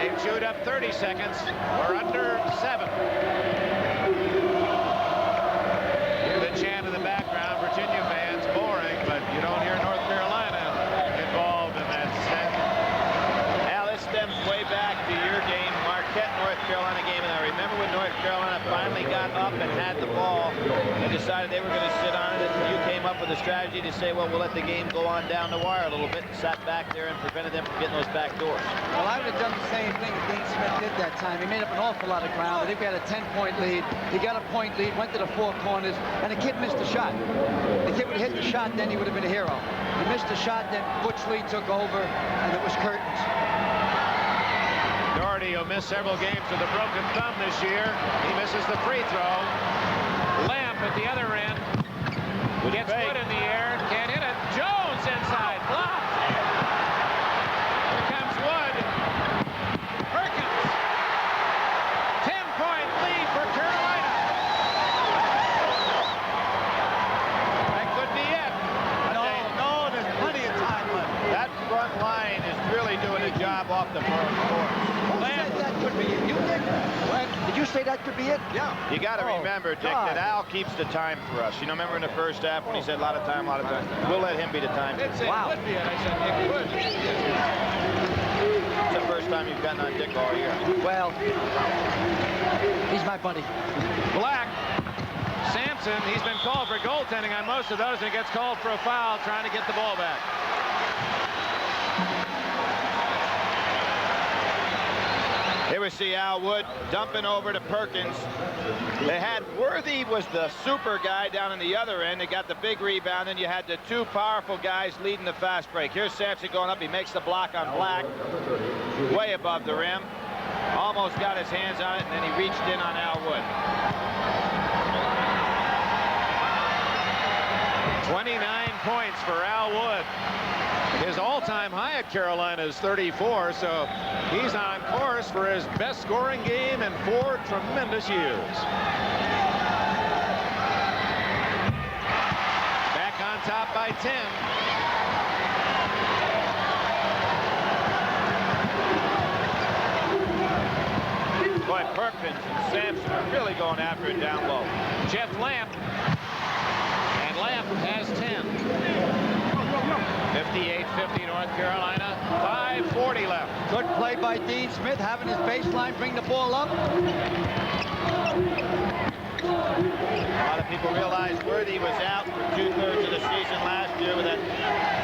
They've chewed up 30 seconds. We're under 7. Hear the chant in the background, Virginia fans, boring, but you don't hear North Carolina involved in that set. Al, this stems way back to your game, Marquette, North Carolina game, and I remember when North Carolina finally got up and had the ball and decided they were going to sit on it, and you came up with a strategy to say, well, we'll let the game go on down the wire a little bit, and sat back there and prevented them from getting those back doors. Well, I would have done the same thing that Dean Smith did that time. He made up an awful lot of ground. I think we had a 10-point lead. He got a point lead, went to the 4 corners, and the kid missed a shot. The kid would have hit the shot, then he would have been a hero. He missed the shot, then Butch Lee took over, and it was curtains. Doherty, who missed several games with a broken thumb this year, he misses the free throw. Lamp at the other end gets fake. foot in the air, can't hit it. Jones inside, blocked. Here comes Wood. Perkins. 10-point lead for Carolina. That could be it. No, there's plenty of time left. That front line is really doing a job off the front court. Who said that could be it? You did? What? Did you say that could be it? Yeah. You got to remember, Dick, God. that Al keeps the time for us. You know, remember in the first half when he said a lot of time, a lot of time? We'll let him be the time. Did say Wow. it would be it. I said it would. It's the first time you've gotten on Dick all year. Well, he's my buddy. Black. Sampson, he's been called for goaltending on most of those, and gets called for a foul trying to get the ball back. Here we see Al Wood dumping over to Perkins. They had Worthy was the super guy down in the other end. They got the big rebound, and you had the 2 powerful guys leading the fast break. Here's Sampson going up. He makes the block on Black, way above the rim. Almost got his hands on it, and then he reached in on Al Wood. 29 points for Al Wood. His all-time high at Carolina is 34, so he's on course for his best scoring game in 4 tremendous years. Back on top by 10. Boy, Perkins and Sampson are really going after it down low. Jeff Lamp. And Lamp has 10. 58-50 North Carolina. 5:40 left. Good play by Dean Smith, having his baseline, bring the ball up. A lot of people realize Worthy was out for 2/3 of the season last year with that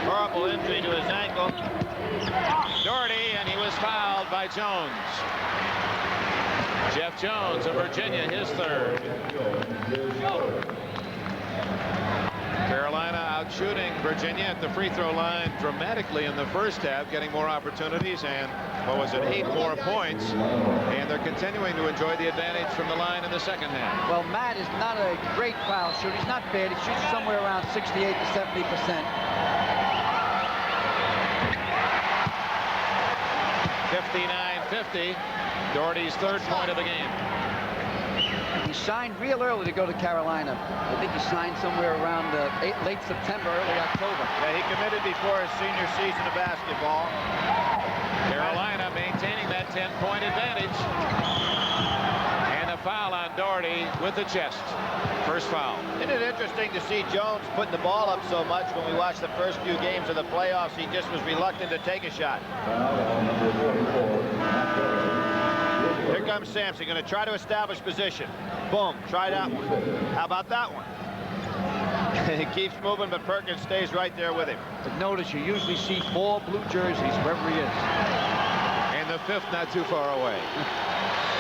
horrible injury to his ankle. Doherty, and he was fouled by Jones. Jeff Jones of Virginia, his 3rd. Carolina out shooting Virginia at the free throw line dramatically in the first half, getting more opportunities, and what was it, 8 more points, and they're continuing to enjoy the advantage from the line in the second half. Well, Matt is not a great foul shooter. He's not bad. He shoots somewhere around 68 to 70%. 59-50, Doherty's 3rd point of the game. He signed real early to go to Carolina. I think he signed somewhere around late September, early October. Yeah, he committed before his senior season of basketball. Carolina maintaining that 10-point advantage. And a foul on Doherty with the chest. First foul. Isn't it interesting to see Jones putting the ball up so much? When we watched the first few games of the playoffs, he just was reluctant to take a shot. Here comes Sampson, going to try to establish position. Boom, try that one. How about that one? He keeps moving, but Perkins stays right there with him. But notice you usually see 4 blue jerseys wherever he is. And the 5th not too far away.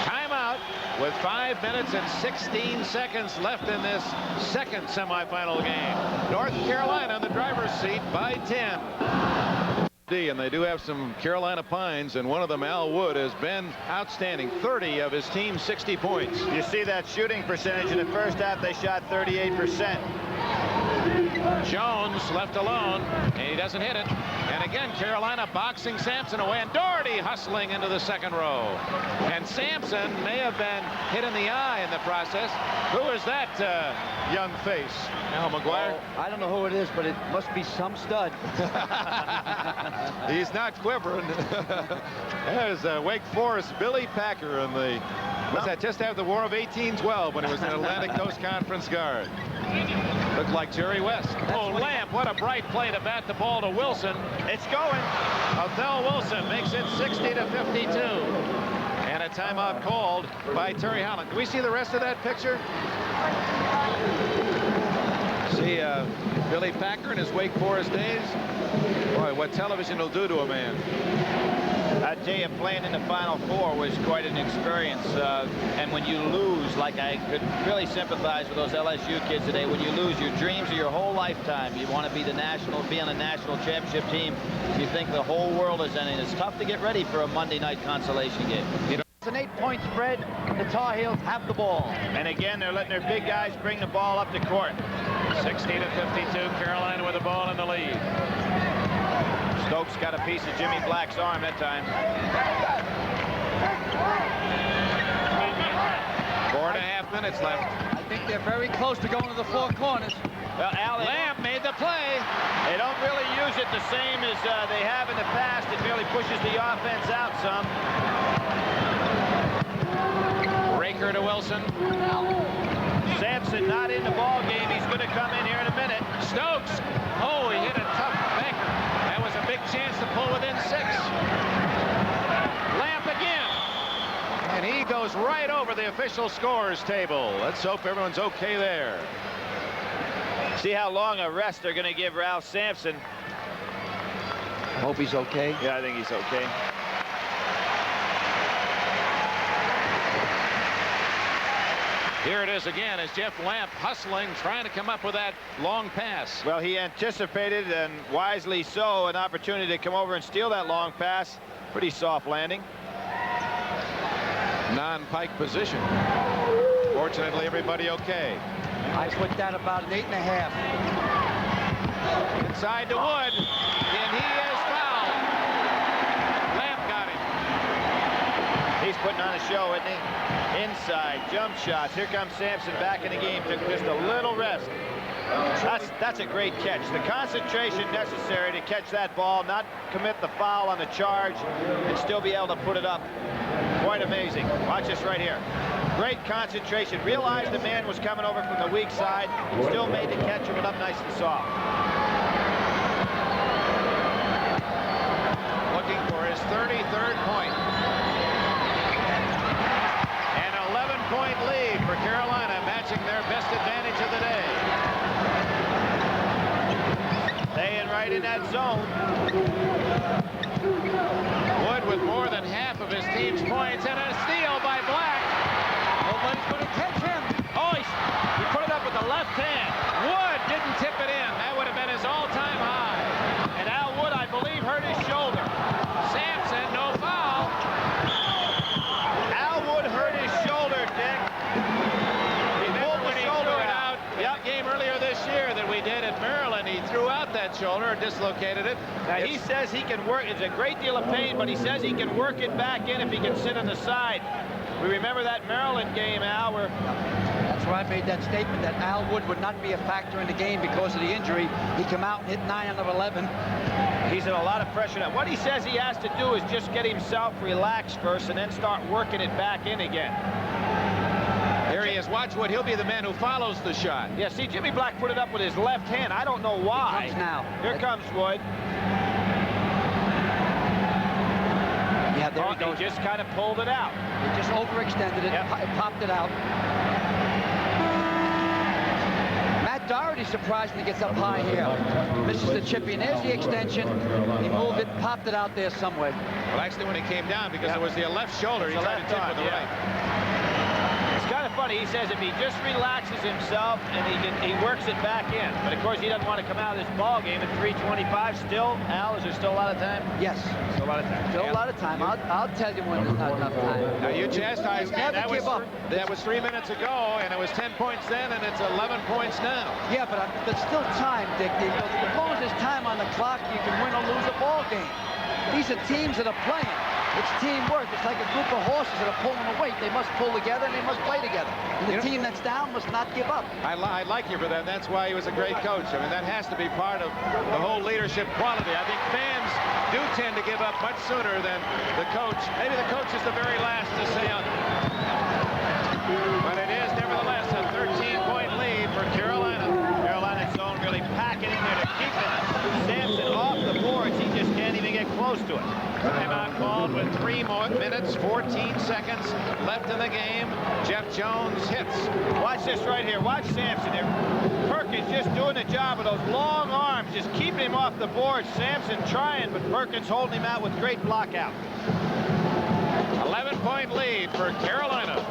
Timeout with 5 minutes and 16 seconds left in this second semifinal game. North Carolina in the driver's seat by 10. And they do have some Carolina Pines, and one of them, Al Wood, has been outstanding. 30 of his team's 60 points. You see that shooting percentage. In the first half, they shot 38%. Jones left alone, and he doesn't hit it. And again, Carolina boxing Sampson away, and Doherty hustling into the second row. And Sampson may have been hit in the eye in the process. Who is that young face? Al McGuire? I don't know who it is, but it must be some stud. He's not quivering. There's Wake Forest Billy Packer in the, what's that, just after the War of 1812 when he was an Atlantic Coast Conference guard. Looked like Jerry West. Oh, Lamp, what a bright play to bat the ball to Wilson. It's going. Othell Wilson makes it 60-52. And a timeout called by Terry Holland. Can we see the rest of that picture? See Billy Packer in his Wake Forest days. Boy, what television will do to a man. I tell you, playing in the Final Four was quite an experience. And when you lose, like I could really sympathize with those LSU kids today. When you lose, your dreams of your whole lifetime. You want to be be on a national championship team. You think the whole world is ending. It's tough to get ready for a Monday night consolation game. It's an 8-point spread. The Tar Heels have the ball. And again, they're letting their big guys bring the ball up the court. 60-52, Carolina with the ball in the lead. Stokes got a piece of Jimmy Black's arm that time. 4.5 minutes left. I think they're very close to going to the 4 corners. Well, Lamp made the play. They don't really use it the same as they have in the past. It really pushes the offense out some. Raker to Wilson. Sampson not in the ball game. He's going to come in here in a minute. Stokes. Oh, he hit a tough banker. That was a big chance to pull within 6. Lamp again. And he goes right over the official scores table. Let's hope everyone's okay there. See how long a rest they're going to give Ralph Sampson. I hope he's okay. Yeah, I think he's okay. Here it is again as Jeff Lamp hustling, trying to come up with that long pass. Well, he anticipated, and wisely so, an opportunity to come over and steal that long pass. Pretty soft landing. Non-pike position. Fortunately, everybody okay. I put that about an 8.5. Inside to Wood, and he is fouled. Lamp got him. He's putting on a show, isn't he? Inside, jump shots. Here comes Sampson back in the game. Took just a little rest. That's a great catch. The concentration necessary to catch that ball, not commit the foul on the charge, and still be able to put it up. Quite amazing. Watch this right here. Great concentration. Realized the man was coming over from the weak side. Still made the catch and went up nice and soft. Looking for his 33rd point. An 11-point lead for Carolina, matching their best advantage of the day. Staying right in that zone. Wood with more than half of his team's points, and a steal by Black. Nobody's going to catch him. Oh, he put it up with the left hand. Wood didn't tip it in. That would have been his all-time high. And Al Wood, I believe, hurt his shoulder. Sampson, no foul. Al Wood hurt his shoulder, Dick. He pulled the shoulder out. Yep. The game earlier this year that we did at Maryland, he threw out that shoulder, dislocated it. Now, he says he can work. It's a great deal of pain, but he says he can work it back in if he can sit on the side. We remember that Maryland game, Al, where That's why I made that statement that Al Wood would not be a factor in the game because of the injury. He came out and hit 9 out of 11. he's in a lot of pressure now. What he says he has to do is just get himself relaxed first and then start working it back in again. Here he is. Watch Wood. He'll be the man who follows the shot. Yeah, see, Jimmy Black put it up with his left hand. I don't know why. Here comes now. Here comes Wood. Yeah, there he He goes. just kind of pulled it out. He just overextended it, Yep. popped it out. Matt Doherty be surprised when he gets up high here. Misses the chippy, and there's the extension. He moved it, popped it out there somewhere. Well, actually, when he came down, because it was the left shoulder, he tried to tip with the right. It's kind of funny. He says if he just relaxes himself and he works it back in. But of course, he doesn't want to come out of this ball game at 3:25. Still, Al, is there still a lot of time? Yes. Still a lot of time. Still a lot of time. I'll tell you when there's not enough time. Now you chastised me. Never give up. That was 3 minutes ago, and it was 10 points then, and it's 11 points now. Yeah, but there's still time, Dick. As long as there's time on the clock, you can win or lose a ball game. These are teams that are playing. It's teamwork. It's like a group of horses that are pulling a weight. They must pull together and they must play together. And the team that's down must not give up. I like you for that. That's why he was a great coach. I mean, that has to be part of the whole leadership quality. I think fans do tend to give up much sooner than the coach. Maybe the coach is the very last to say on it. But it is nevertheless a 13-point lead for Carolina. Carolina's zone really packing in there to keep it. Sampson off the boards. He just can't even get close to it. Timeout called with 3 minutes, 14 seconds left in the game. Jeff Jones hits. Watch this right here. Watch Sampson here. Perkins just doing the job of those long arms, just keeping him off the board. Sampson trying, but Perkins holding him out with great block out. 11-point lead for Carolina.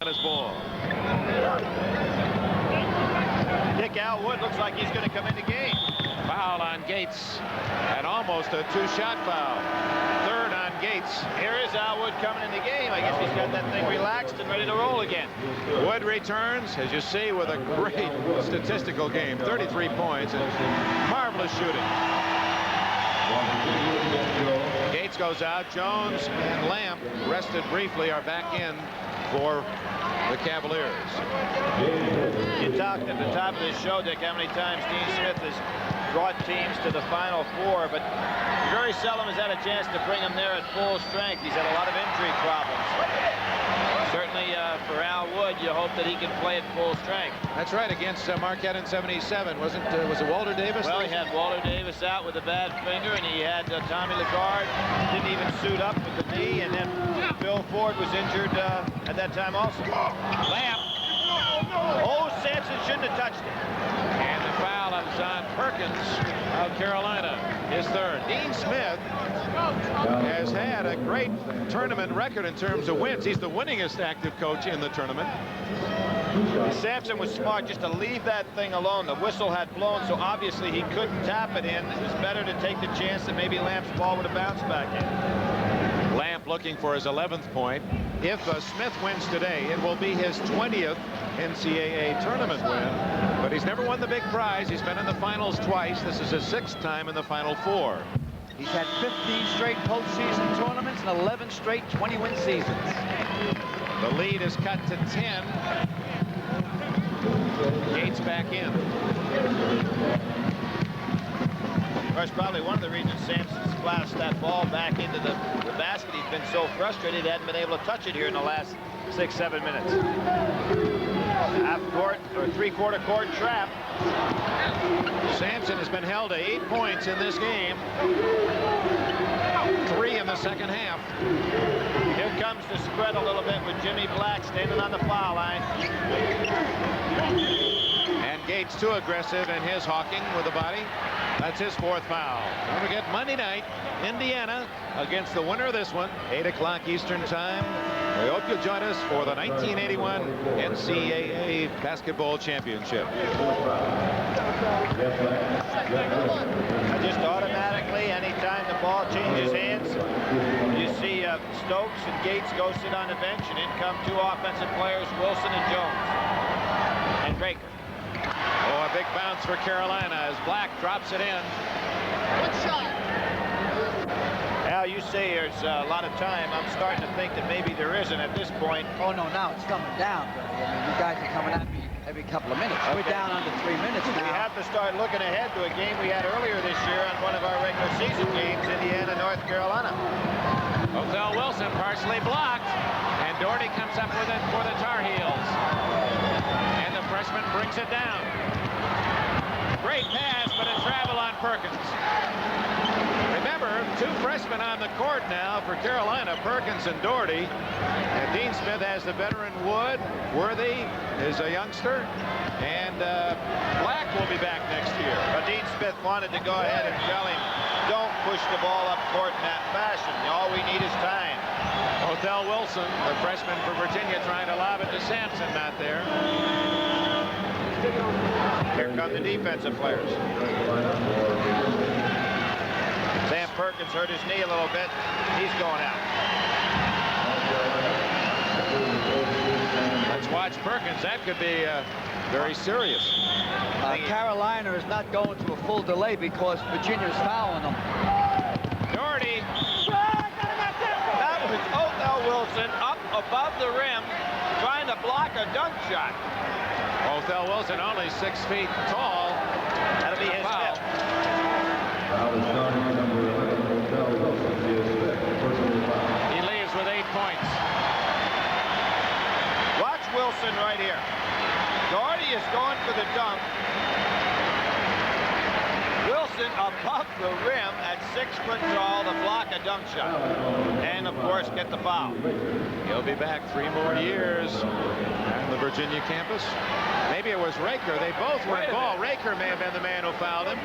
His ball. Dick Al Wood looks like he's going to come in the game. Foul on Gates, and almost a 2-shot foul. Third on Gates. Here is Al Wood coming in the game. I guess he's got that thing relaxed and ready to roll again. Wood returns, as you see, with a great statistical game. 33 points and marvelous shooting. Gates goes out. Jones and Lamp, rested briefly, are back in for the Cavaliers. You talked at the top of this show, Dick, how many times Dean Smith has brought teams to the Final Four, but very seldom has had a chance to bring them there at full strength. He's had a lot of injury problems. Certainly for Al Wood, you hope that he can play at full strength. That's right, against Marquette in '77. Was it Walter Davis? Well, he had Walter Davis out with a bad finger, and he had Tommy Lagarde. Didn't even suit up with the knee, and then Phil Ford was injured at that time also. Lamp. Oh, Sampson shouldn't have touched it. And the foul is on Perkins of Carolina, his third. Dean Smith has had a great tournament record in terms of wins. He's the winningest active coach in the tournament. Sampson was smart just to leave that thing alone. The whistle had blown, so obviously he couldn't tap it in. It was better to take the chance that maybe Lamp's ball would have bounced back in. Lamp looking for his 11th point. If Smith wins today, it will be his 20th NCAA tournament win. But he's never won the big prize. He's been in the finals twice. This is his 6th time in the Final Four. He's had 15 straight postseason tournaments and 11 straight 20-win seasons. The lead is cut to 10. Gates back in. Of course, probably one of the reasons Sampson splashed that ball back into the basket. He's been so frustrated he hadn't been able to touch it here in the last 6-7 minutes. Half-court or three-quarter court trap. Sampson has been held to 8 points in this game. 3 in the second half. Here comes the spread a little bit with Jimmy Black standing on the foul line. And Gates too aggressive in his hawking with the body. That's his 4th foul. Don't forget Monday night, Indiana against the winner of this one, 8 o'clock Eastern time. We hope you'll join us for the 1981 NCAA Basketball Championship. Just automatically, anytime the ball changes hands, you see Stokes and Gates go sit on the bench, and in come 2 offensive players, Wilson and Jones. And Baker. Oh, a big bounce for Carolina as Black drops it in. Good shot. Al, you say there's a lot of time. I'm starting to think that maybe there isn't at this point. Oh, no, now it's coming down, buddy. I mean, you guys are coming at me every couple of minutes. We're down under 3 minutes now. We have to start looking ahead to a game we had earlier this year on one of our regular season games, Indiana, North Carolina. Othell Wilson partially blocked, and Doherty comes up with it for the Tar Heels. And the freshman brings it down. Great pass, but a travel on Perkins. Remember, 2 freshmen on the court now for Carolina, Perkins and Doherty. And Dean Smith has the veteran Wood. Worthy is a youngster. And Black will be back next year. But Dean Smith wanted to go ahead and tell him, don't push the ball up court in that fashion. All we need is time. Othell Wilson, the freshman for Virginia, trying to lob it to Sampson, not there. Here come the defensive players. Sam Perkins hurt his knee a little bit. He's going out. Let's watch Perkins. That could be very serious. Carolina is not going to a full delay because Virginia's fouling them. Doherty. That was Othell Wilson up above the rim trying to block a dunk shot. Othell Wilson only 6 feet tall. That'll be his Foul. fifth. He leaves with 8 points. Watch Wilson right here. Doherty is going for the dunk. Wilson above the rim at 6 foot tall to block a dunk shot. And, of course, get the foul. He'll be back 3 more years on the Virginia campus. Maybe it was Raker. They both were involved. Raker may have been the man who fouled him.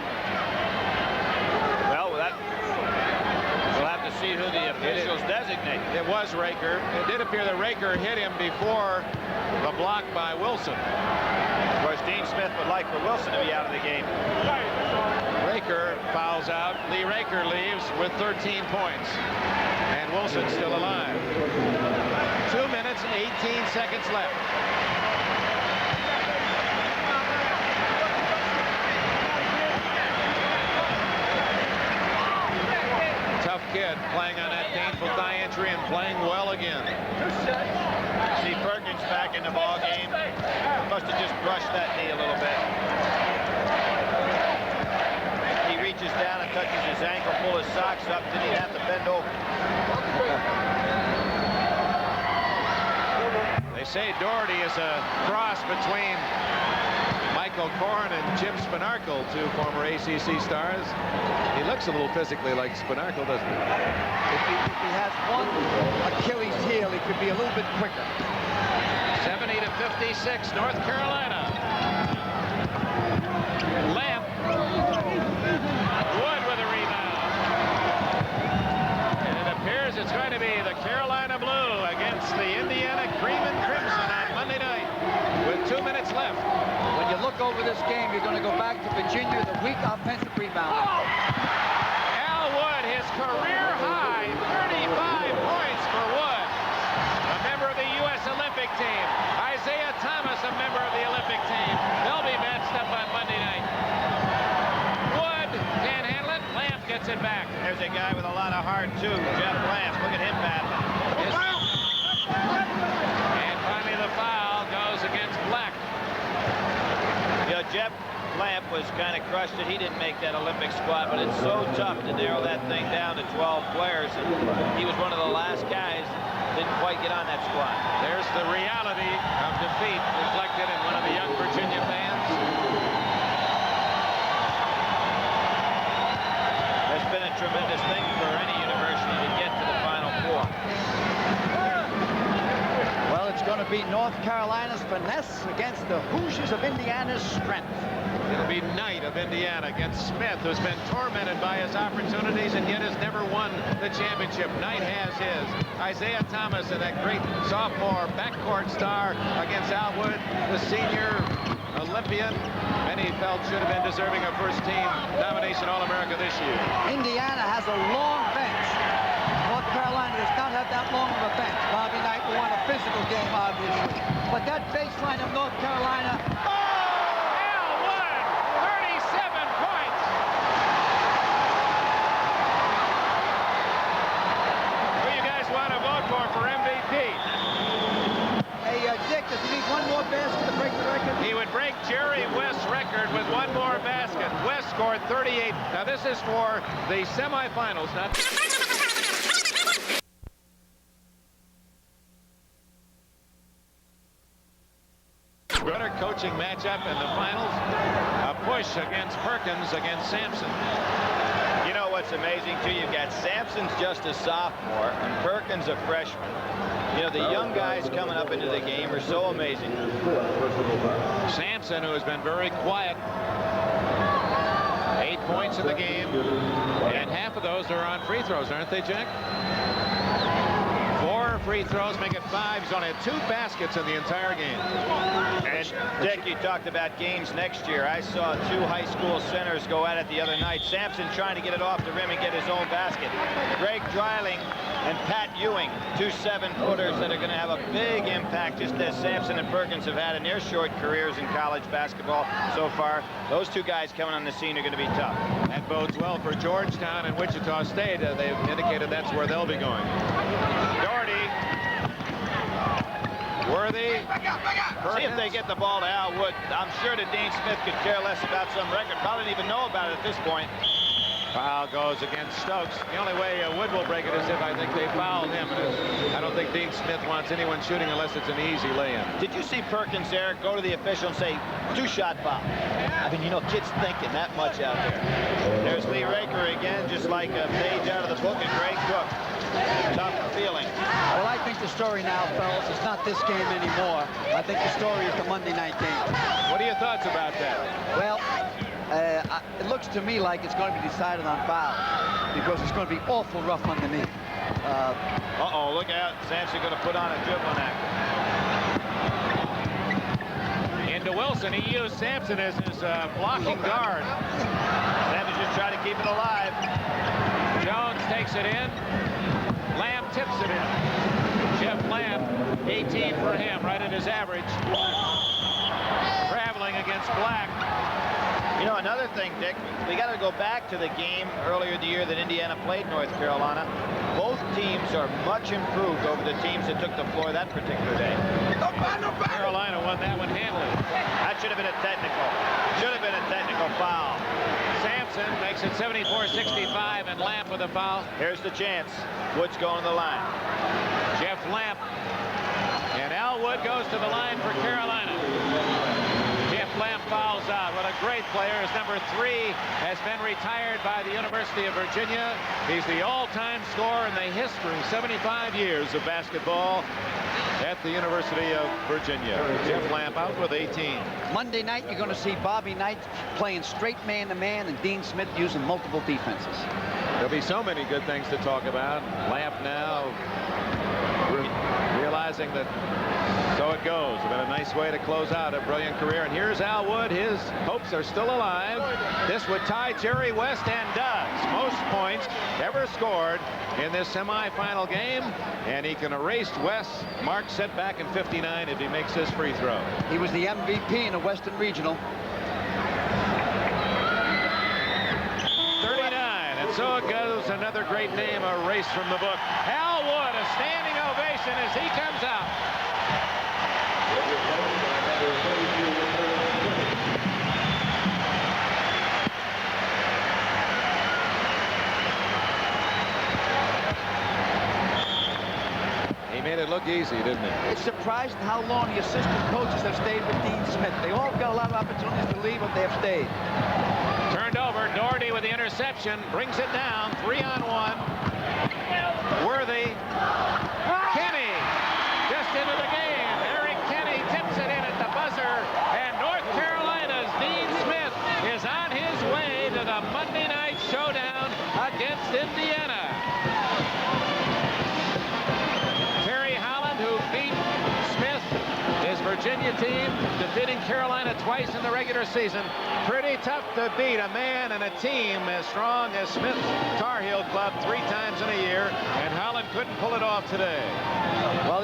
Well, we'll have to see who the officials designate. It was Raker. It did appear that Raker hit him before the block by Wilson. Of course, Dean Smith would like for Wilson to be out of the game. Raker fouls out. Lee Raker leaves with 13 points. And Wilson's still alive. 2 minutes, 18 seconds left. Tough kid playing on that painful thigh injury and playing well again. See Perkins back in the ball game. Must have just brushed that knee a little bit. He reaches down and touches his ankle, pull his socks up, then he'd have to bend over. They say Doherty is a cross between Michael Korn and Jim Spanarkel, 2 former ACC stars. He looks a little physically like Spanarkel, doesn't he? If he has one Achilles heel, he could be a little bit quicker. 70-56, North Carolina. Lamp. Wood with a rebound. And it appears it's going to be the Carolina Blue against the Indiana Cream and Crimson on Monday night with 2 minutes left. When you look over this game, you're going to go back to Virginia, the weak offensive rebound. Al Wood, his career high, 35 points for Wood. A member of the U.S. Olympic team. Isaiah Thomas, a member of the Olympic team. They'll be matched up on Monday night. Wood can't handle it. Lamp gets it back. There's a guy with a lot of heart, too. Jeff Lamp. Look at him battling. And finally the foul goes against Black. You know, Jeff Lamp was kind of crushed that he didn't make that Olympic squad, but it's so tough to narrow that thing down to 12 players. And he was one of the last guys that didn't quite get on that squad. There's the reality of defeat reflected in one of the young Virginia fans. It's been a tremendous thing for any university to get to the Final Four. Well, it's going to be North Carolina's finesse against the Hoosiers of Indiana's strength. It'll be Knight of Indiana against Smith, who's been tormented by his opportunities and yet has never won the championship. Knight has his. Isaiah Thomas and that great sophomore backcourt star against Al Wood, the senior Olympian. Many felt should have been deserving of first-team nomination All-America this year. Indiana has a long bench. North Carolina does not have that long of a bench. Bobby Knight will want a physical game, obviously. But that baseline of North Carolina... for MVP. Hey, Dick, does he need one more basket to break the record? He would break Jerry West's record with one more basket. West scored 38. Now, this is for the semifinals, not... Better coaching matchup in the finals. A push against Perkins against Sampson. You know what's what's amazing, too, you've got Sampson's just a sophomore and Perkins a freshman. You know, the young guys coming up into the game are so amazing. Sampson, who has been very quiet. 8 points in the game, and half of those are on free throws, aren't they, Jack? 4 free throws, make it 5. He's only had 2 baskets in the entire game. And Dick, you talked about games next year. I saw 2 high school centers go at it the other night. Sampson trying to get it off the rim and get his own basket. Greg Dreiling and Pat Ewing, 2 7-footers that are going to have a big impact, just as Sampson and Perkins have had in their short careers in college basketball so far. Those 2 guys coming on the scene are going to be tough. That bodes well for Georgetown and Wichita State. They've indicated that's where they'll be going. Doherty. Worthy. See if they get the ball to Al Wood. I'm sure that Dean Smith could care less about some record. Probably didn't even know about it at this point. Foul goes against Stokes. The only way Wood will break it is if I think they fouled him. I don't think Dean Smith wants anyone shooting unless it's an easy lay-in. Did you see Perkins there go to the official and say, 2-shot foul? I mean, you know, kids thinking that much out there. There's Lee Raker again, just like a page out of the book, and Greg Cook. Tough feeling. Well, I think the story now, fellas, is not this game anymore. I think the story is the Monday night game. What are your thoughts about that? Well, it looks to me like it's going to be decided on foul because it's going to be awful rough underneath. Uh-oh, look out. Sampson going to put on a dribbling act. Into Wilson. He used Sampson as his blocking guard. Sampson just trying to keep it alive. Jones takes it in. Lamb tips it in. Jeff Lamb, 18 for him, right at his average. Traveling against Black. You know, another thing, Dick, we got to go back to the game earlier in the year that Indiana played North Carolina. Both teams are much improved over the teams that took the floor that particular day. Carolina won that one handily. That should have been a technical. Should have been a technical foul. Sampson makes it 74-65, and Lamp with a foul. Here's the chance. Wood's going to the line. Jeff Lamp. And Al Wood goes to the line for Carolina. Jeff Lamp fouls out. What a great player. His number 3 has been retired by the University of Virginia. He's the all-time scorer in the history, 75 years of basketball at the University of Virginia. Jeff Lamp out with 18. Monday night, you're going to see Bobby Knight playing straight man-to-man and Dean Smith using multiple defenses. There'll be so many good things to talk about. Lamp now realizing that so it goes. It's been a nice way to close out a brilliant career. And here's Al Wood. His hopes are still alive. This would tie Jerry West, and does. Most points ever scored in this semifinal game. And he can erase West's mark set back in '59 if he makes this free throw. He was the MVP in the Western Regional. 39, and so it goes. Another great name erased from the book. Al Wood, a standing ovation as he comes out. He made it look easy, didn't he? It's surprising how long the assistant coaches have stayed with Dean Smith. They all got a lot of opportunities to leave, but they have stayed. Turned over. Doherty with the interception. Brings it down. 3-on-1. Worthy. Kenny just into the game. Eric Kenny tips it in at the buzzer. And North Carolina's Dean Smith is on his way to the Monday night showdown against Indiana. Terry Holland, who beat Smith, his Virginia team, defeating Carolina twice in the regular season. Pretty tough to beat a man and a team as strong as Smith's Tar Heel Club 3 times in a year, and Holland couldn't pull it off today. Well,